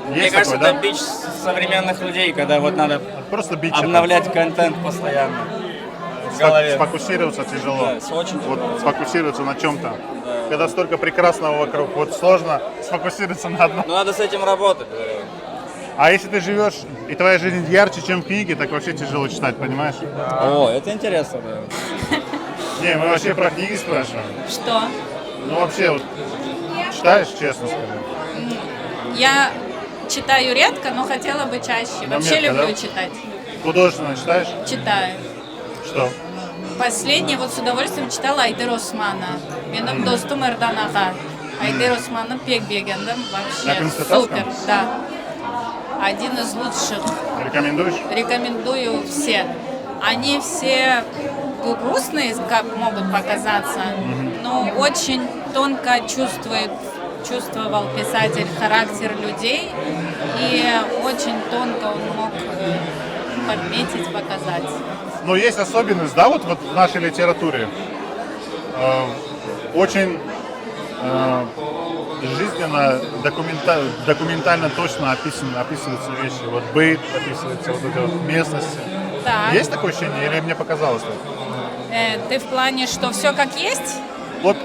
мне кажется, такой, это бич современных людей, когда вот надо просто обновлять контент постоянно. В голове. Сфокусироваться тяжело. Да, очень вот сфокусироваться на чем-то. Когда столько прекрасного вокруг, вот сложно сфокусироваться на одном. Но надо с этим работать. А если ты живешь, и твоя жизнь ярче, чем в книге, так вообще тяжело читать, понимаешь? О, это интересно, да. Не, мы вообще про книги спрашиваем. Что? Ну вообще, вот, читаешь, честно скажу? Я читаю редко, но хотела бы чаще. Вообще метко, люблю да? читать. Художественно читаешь? Читаю. Что? Последнее вот с удовольствием читала Айдер Османа. Benim dostum Erdan Ağa. Айдер Осман'ın pek beğendim. Вообще супер, да. Один из лучших. Рекомендуешь? Рекомендую все. Они все грустные, как могут показаться, но очень тонко чувствовал писатель характер людей, и очень тонко он мог подметить, показать. Но есть особенность, да, вот в нашей литературе. Очень жизненно, документально точно описываются вещи. Вот быт описывается, вот эта вот местность. Так. Есть такое ощущение или мне показалось так? Ты в плане, что все как есть? Вот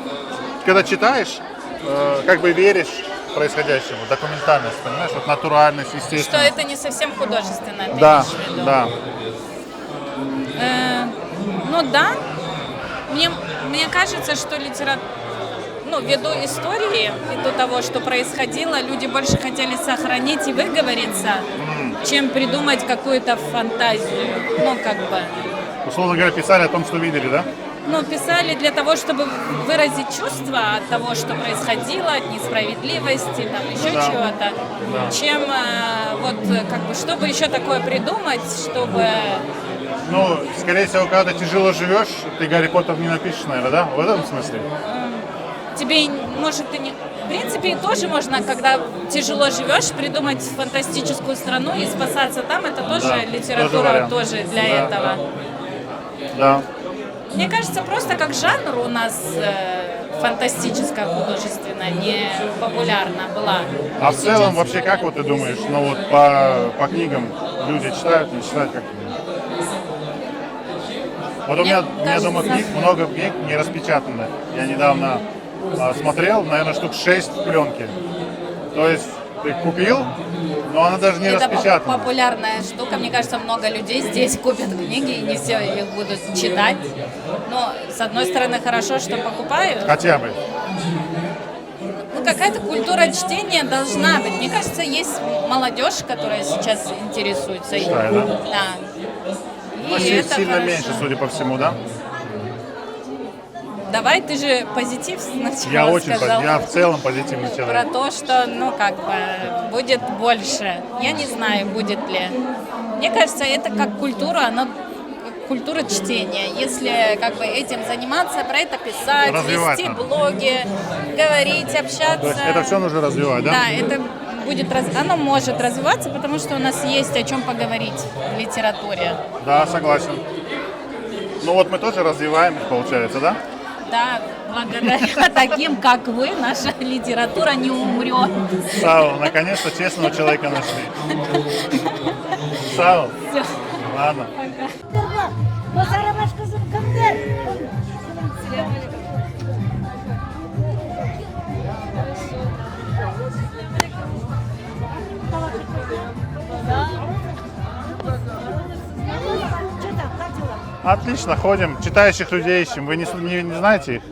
когда читаешь, как бы веришь происходящему, документальность, понимаешь, вот натуральность, Что естественно. это не совсем художественно, ты Да, имеешь в виду? да. Ну да, мне кажется, что литература, ввиду истории, ввиду того, что происходило, люди больше хотели сохранить и выговориться, чем придумать какую-то фантазию. Условно говоря, писали о том, что видели, да? Писали для того, чтобы выразить чувства от того, что происходило, от несправедливости, там еще Да. чего-то, Да. чем чтобы еще такое придумать, чтобы... Ну, скорее всего, когда ты тяжело живешь, ты Гарри Поттер не напишешь, наверное, да? В этом смысле? Тебе, может, и не... В принципе, тоже можно, когда тяжело живешь, придумать фантастическую страну и спасаться там. Это тоже Да, литература тоже тоже для вариант. этого. Да. Мне кажется, просто как жанр у нас фантастическая, художественная, не популярна была. А в целом, вообще, как вот ты думаешь, по книгам люди читают, не читают, как ты думаешь? Вот у меня дома много книг не распечатано. Я недавно смотрел, наверное, штук 6 в пленке. То есть ты купил, но она даже не Это распечатана. популярная штука. Мне кажется, много людей здесь купят книги и не все их будут читать. Но, с одной стороны, хорошо, что покупают. Хотя бы. Какая-то культура чтения должна быть. Мне кажется, есть молодежь, которая сейчас интересуется. Читает, да? Да. Но И это сильно хорошо. меньше, судя по всему, да? Давай, ты же позитив сначала Я очень сказал. я в целом позитивный Про человек. то, что, будет больше. Я не знаю, будет ли. Мне кажется, это как культура, она культура чтения. Если как бы этим заниматься, про это писать, Развивать вести надо. блоги, говорить, общаться. То есть это все нужно развивать, да? Да, это оно может развиваться, потому что у нас есть о чем поговорить в литературе. Да, согласен. Ну вот мы тоже развиваем, получается, да? Да, благодаря таким, как вы, наша литература не умрет. Сау, наконец-то честного человека нашли. Сау. Всё. Ладно. Отлично, ходим. Читающих людей ищем. Вы не знаете их?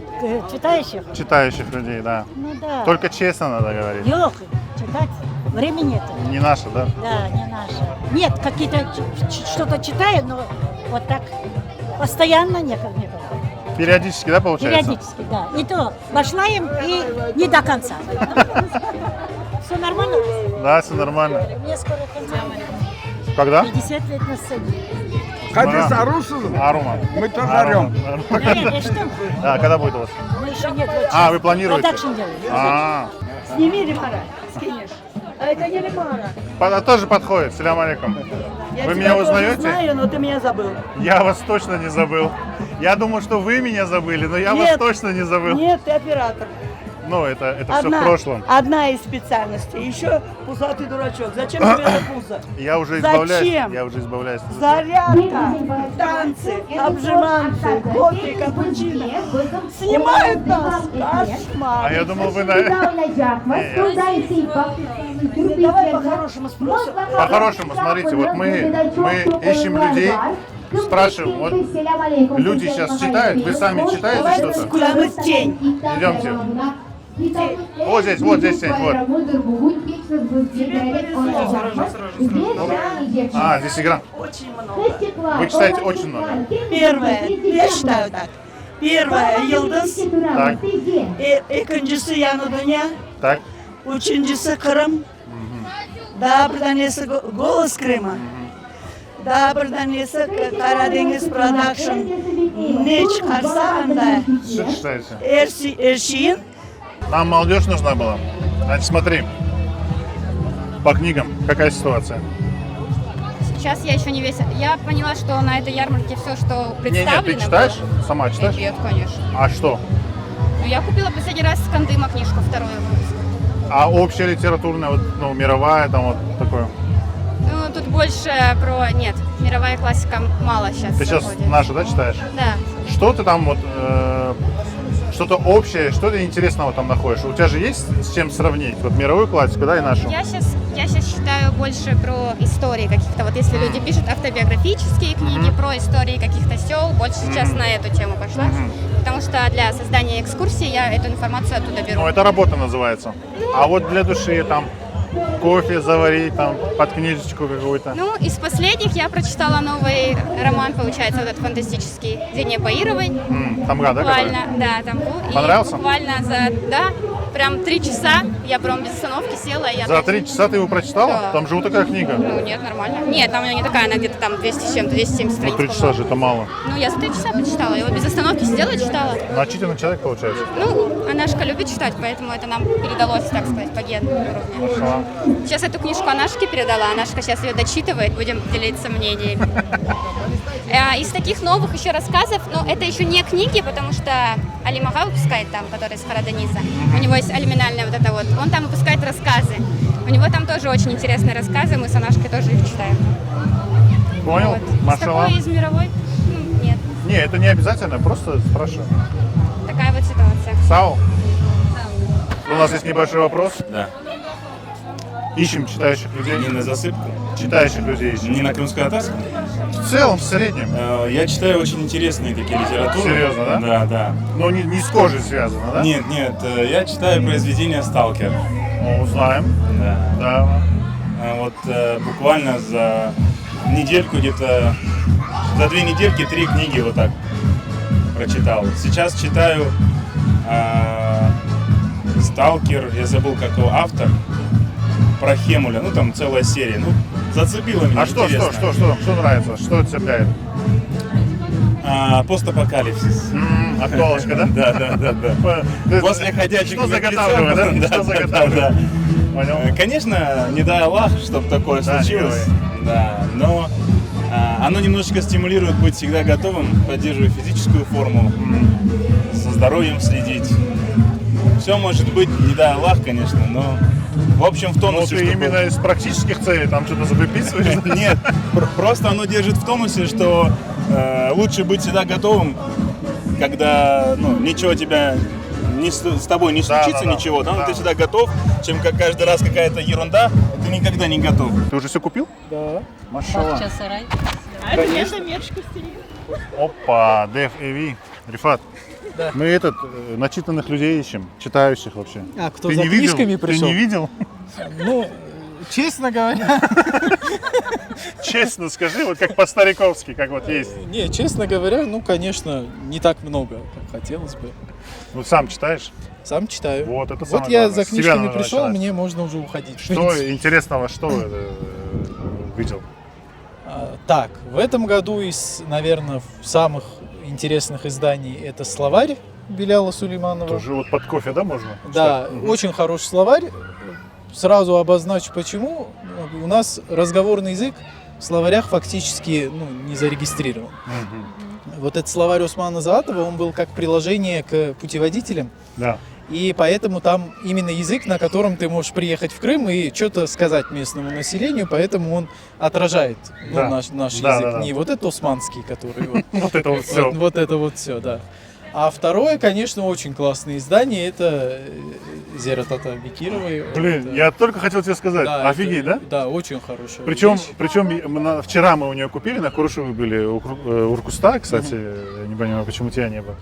Читающих? Читающих людей, да. Ну да. Только честно надо говорить. Ёх, читать времени нет. Не наше, да? Да, не наше. Нет, какие-то что-то читаю, но вот так постоянно никак. Периодически, да, получается? Периодически, да. И то башлаем и не до конца. Все нормально? Да, все нормально. Мне скоро конца. Когда? 50 лет на сцене. Хадис Арума. Мы тоже орем. Да, когда будет у вас? Мы еще нет. А, вы планируете? Продакшн делаем. Сними ремара, скинешь. А это не ремара. Тоже подходит. Салям алейкум. Я Вы тебя меня тоже узнаете? знаю, но ты меня забыл. Я вас точно не забыл. Я думал, что вы меня забыли, но я вас Нет. точно не забыл. Нет, ты оператор. Ну, это все в прошлом. Одна из специальностей. Еще пузатый дурачок. Зачем тебе это пузо? Я уже избавляюсь. Зачем? Я уже избавляюсь. Зарядка, танцы, обжиманцы, кофе, капучино. Снимают нас. Кошмар. А я думал, вы на... Давай по-хорошему спросим. По-хорошему, смотрите, вот мы ищем людей, спрашиваем, вот люди сейчас читают, вы сами читаете что-то? Куда мы тень? Идемте. Вот здесь тень, вот. А, здесь игра. Очень много. Вы читаете очень много. Первое, я считаю так. Первое, Йылдыз. Так. Екіншісі Яна Дуня. Так. Üçüncüsü Kırım. Daha bir tanesi Голос Крыма. Daha bir tanesi Karadeniz Production. Ne çıkarsa anda. Что читаете? Erşin. Нам молодежь нужна была. Значит, смотри. По книгам какая ситуация? Сейчас я еще не весь. Я поняла, что на этой ярмарке все, что Нет, представлено. ты читаешь? было. Сама читаешь? Нет, конечно. А что? Ну, я купила последний раз с Кандыма книжку вторую. А общая литературная, вот, ну, мировая, там вот такое? Ну, тут больше про... Нет, мировая классика мало сейчас. Ты сейчас заходит. нашу, да, читаешь? Да. Что ты там вот, что-то общее, что ты интересного там находишь? У тебя же есть с чем сравнить? Вот мировую классику, да, и нашу? Я сейчас читаю больше про истории каких-то. Вот если люди пишут автобиографические книги про истории каких-то сел, больше сейчас на эту тему пошла. Потому что для создания экскурсии я эту информацию оттуда беру. Ну, это работа называется. А вот для души там кофе заварить, там, под книжечку какую-то. Ну, из последних я прочитала новый роман, получается, вот этот фантастический «Зине Баировой». Тамга, да, Буквально, который? да, там. Понравился? И буквально прям 3 часа я прям без остановки села. И За 3 часа ты его прочитала? Да. Там же вот такая книга. Ну, нет, нормально. Нет, там у меня не такая, она где-то там 200 с чем-то, 270 Ну, страниц. 3 часа же это мало. Ну, я за 3 часа почитала, я его без остановки сидела и читала. Начитанный человек получается. Ну, Анашка любит читать, поэтому это нам передалось, так сказать, по генному уровню. Сейчас эту книжку Анашке передала, Анашка сейчас ее дочитывает, будем делиться мнениями. Из таких новых еще рассказов, но это еще не книги, потому что Али Мага выпускает там, который из Харадениса. У него есть алиминальная вот это вот. Он там выпускает рассказы. У него там тоже очень интересные рассказы, мы с Анашкой тоже их читаем. Понял? Вот. Из Машалла. такой, из мировой? Ну, нет. Не, это не обязательно, просто спрашиваю. Такая вот ситуация. Сау? У нас есть небольшой вопрос. Да. Ищем читающих людей. Не на засыпку. Читающих людей ищем. Не на крымско-татарском? В целом, в среднем. Я читаю очень интересные такие литературы. Серьезно, да? Да, да. Но не с кожей связано, да? Нет, я читаю произведения «Сталкер». Узнаем. Да. Да. Вот буквально за недельку где-то, за 2 недельки 3 книги вот так прочитал. Сейчас читаю «Сталкер», я забыл, как его автор, про Хемуля, ну там целая серия. Ну, зацепила меня. А что нравится? Что цепляет? Постапокалипсис. Актуалочка, да? Да. После ходячих Что мертвецов. заготавливаю, да? Что заготавливаю? Понял? Конечно, не дай Аллах, чтобы такое случилось. Да, но оно немножечко стимулирует быть всегда готовым, поддерживать физическую форму, со здоровьем следить. Все может быть, не дай Аллах, конечно, но в общем в тонусе. Ну, ты именно из практических целей там что-то выписываешь? Нет, просто оно держит в тонусе, что лучше быть всегда готовым, когда ничего тебя с тобой не случится, ничего, да, но ты всегда готов, чем как каждый раз какая-то ерунда, ты никогда не готов. Ты уже все купил? Да. Машаллах. А это я заметочку стелила. Опа, Дев Эви. Рифат, Да. мы начитанных людей ищем, читающих вообще. А кто ты за не видел? книжками пришел? Ты не видел? Ну, честно говоря... Честно скажи, вот как по-стариковски, как вот есть. Не, честно говоря, ну, конечно, не так много, как хотелось бы. Ну, сам читаешь? Сам читаю. Вот, это Вот самое я главное. за С себя книжками надо пришел, начинать. мне можно уже уходить. в Что принципе. интересного, что видел? Так, в этом году из, наверное, самых интересных изданий это словарь Беляла Сулейманова. Тоже вот под кофе, да, можно? Да, читать? очень хороший словарь. Сразу обозначу почему. У нас разговорный язык в словарях фактически не зарегистрирован. Вот этот словарь Усмана Заатова, он был как приложение к путеводителям. Да. И поэтому там именно язык, на котором ты можешь приехать в Крым и что-то сказать местному населению, поэтому он отражает Да. наш Да, язык. да, да. Не вот этот усманский, который... Вот это вот всё. Вот это вот все, да. А второе, конечно, очень классное издание, это Зератата Бекировой. Блин, я только хотел тебе сказать, Да, офигеть, да? Да, очень хорошая Причем вещь. вчера мы у нее купили, на Куршеве были Уркуста, кстати, я не понимаю, почему тебя не было.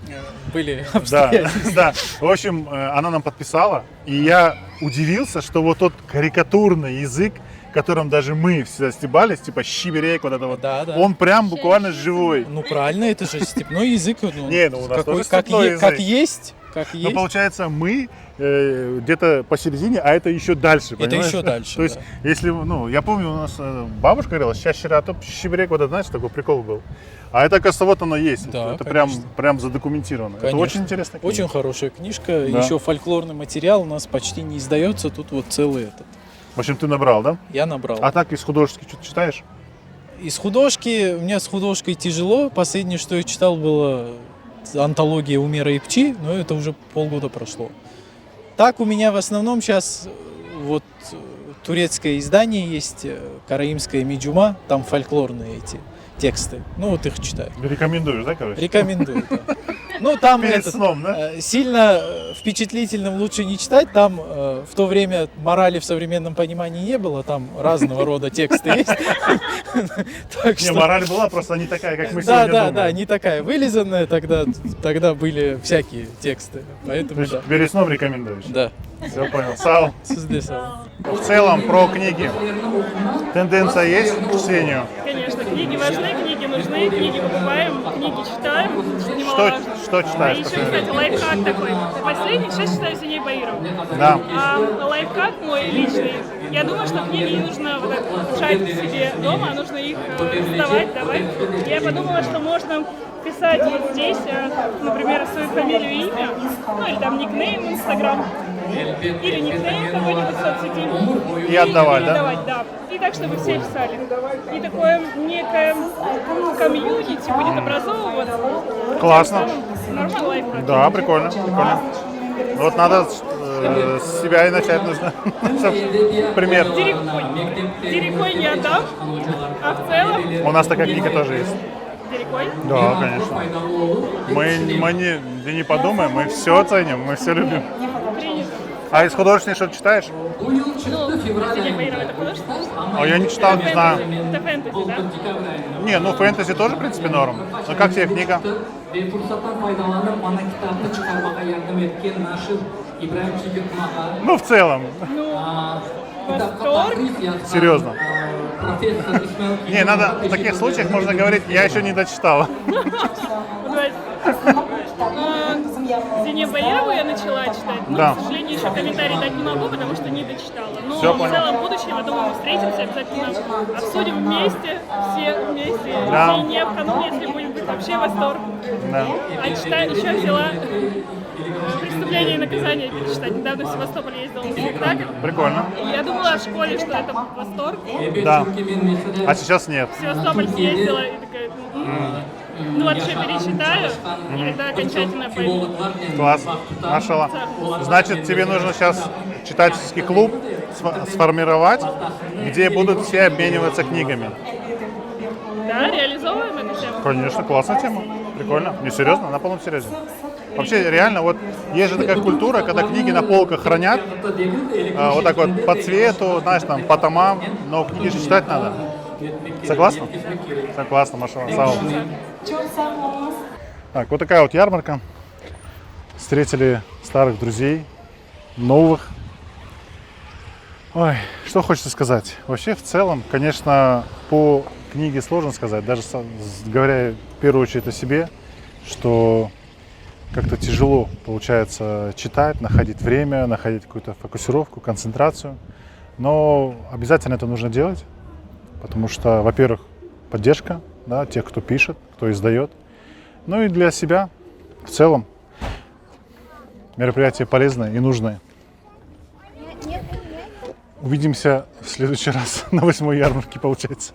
Были Да, обстоятельства. да. В общем, она нам подписала, и я удивился, что вот тот карикатурный язык, которым даже мы всегда стебались, типа щиберек, вот это вот, он прям буквально живой. Ну правильно, это же степной язык. Не, ну у нас тоже как степной язык. есть. Но получается, мы где-то посередине, а это еще дальше, Это понимаешь? еще дальше, То есть, если, я помню, у нас бабушка говорила, сейчас щерятоп, щиберек, вот это, знаешь, такой прикол был. А это, оказывается, вот оно есть. Да, это конечно. прям задокументировано. Это Конечно. очень интересная книга. Очень хорошая книжка. Да. Еще фольклорный материал у нас почти не издается. Тут вот целый этот. В общем, ты набрал, да? Я набрал. А так из художественных что-то читаешь? Из художки, у меня с художкой тяжело. Последнее, что я читал, было антология Умера Ипчи, но это уже полгода прошло. Так у меня в основном сейчас вот турецкое издание есть, караимская Меджума, там фольклорные эти тексты. Ну вот их читаю. Рекомендуешь, да, короче? Рекомендую, да. Ну, там Перед сном, да? сильно впечатлительным лучше не читать. Там в то время морали в современном понимании не было. Там разного рода тексты есть. Не, мораль была, просто не такая, как мы сегодня думаем. Да, не такая вылизанная. Тогда были всякие тексты. Поэтому да. Перед сном рекомендуешь? Да. Все понял. Сау. В целом про книги. Тенденция есть к чтению? Конечно, книги важны, книги нужны, книги покупаем, книги читаем, что немаловажно. Что читаешь? А еще, кстати, лайфхак такой. Последний сейчас читаю Синей Баирову. Да. А лайфхак мой личный. Я думаю, что книги не нужно вот так жать в себе дома, а нужно их сдавать, давать. Я подумала, что можно писать вот здесь, например, свою фамилию и имя, ну или там никнейм в Инстаграм, или никнейм какой-нибудь в соцсети. И отдавать, да? Отдавать, да. И так, чтобы все писали. И такое некое комьюнити будет образовываться. Классно. Нормальный лайфхак. Да, прикольно, прикольно. Вот надо с себя и начать нужно. Пример. Дерекой не отдам, а в целом... У нас такая книга тоже есть. Дерекой? Да, конечно. Мы не подумаем, мы все ценим, мы все любим. А из художественных что-то читаешь? Ну, Синяя Баирова — это художественное? А я не читал, не знаю. Это фэнтези, да? Не, ну фэнтези тоже, в принципе, норм. Ну как тебе книга? Ну, в целом. Восторг. Серьезно. Не, надо в таких случаях можно говорить, я еще не дочитала. Синюю Баирову я начала читать, но, Да. к сожалению, еще комментарий дать не могу, потому что не дочитала. Но Всё в понял. целом, в будущем, я думаю, мы встретимся, обязательно обсудим вместе, все вместе. Да. И не в канун, если будет Вообще восторг. Да. А еще взяла «Преступление и наказание» перечитать. Недавно в Севастополь ездила на спектакль. Прикольно. И я думала в школе, что это восторг. Да. А сейчас нет. В Севастополь съездила и такая, ну вот еще перечитаю, и тогда окончательно пойму. Класс. Машалла. Значит, тебе нужно сейчас читательский клуб сформировать, где будут все обмениваться книгами. Да, реализовываем эту тему? Конечно, классная тема. Прикольно. Не, серьезно? На полном серьезе. Вообще, реально, вот есть же такая культура, когда книги на полках хранят, вот так вот по цвету, знаешь, там, по томам, но книги же читать надо. Согласна? Согласна, Машалла. Сау. Так, вот такая вот ярмарка. Встретили старых друзей, новых. Ой, что хочется сказать. Вообще, в целом, конечно, по книге сложно сказать, даже говоря в первую очередь о себе, что как-то тяжело получается читать, находить время, находить какую-то фокусировку, концентрацию. Но обязательно это нужно делать, потому что, во-первых, поддержка, да, тех, кто пишет, кто издает. Ну и для себя в целом мероприятие полезное и нужное. Увидимся в следующий раз на 8-й ярмарке, получается.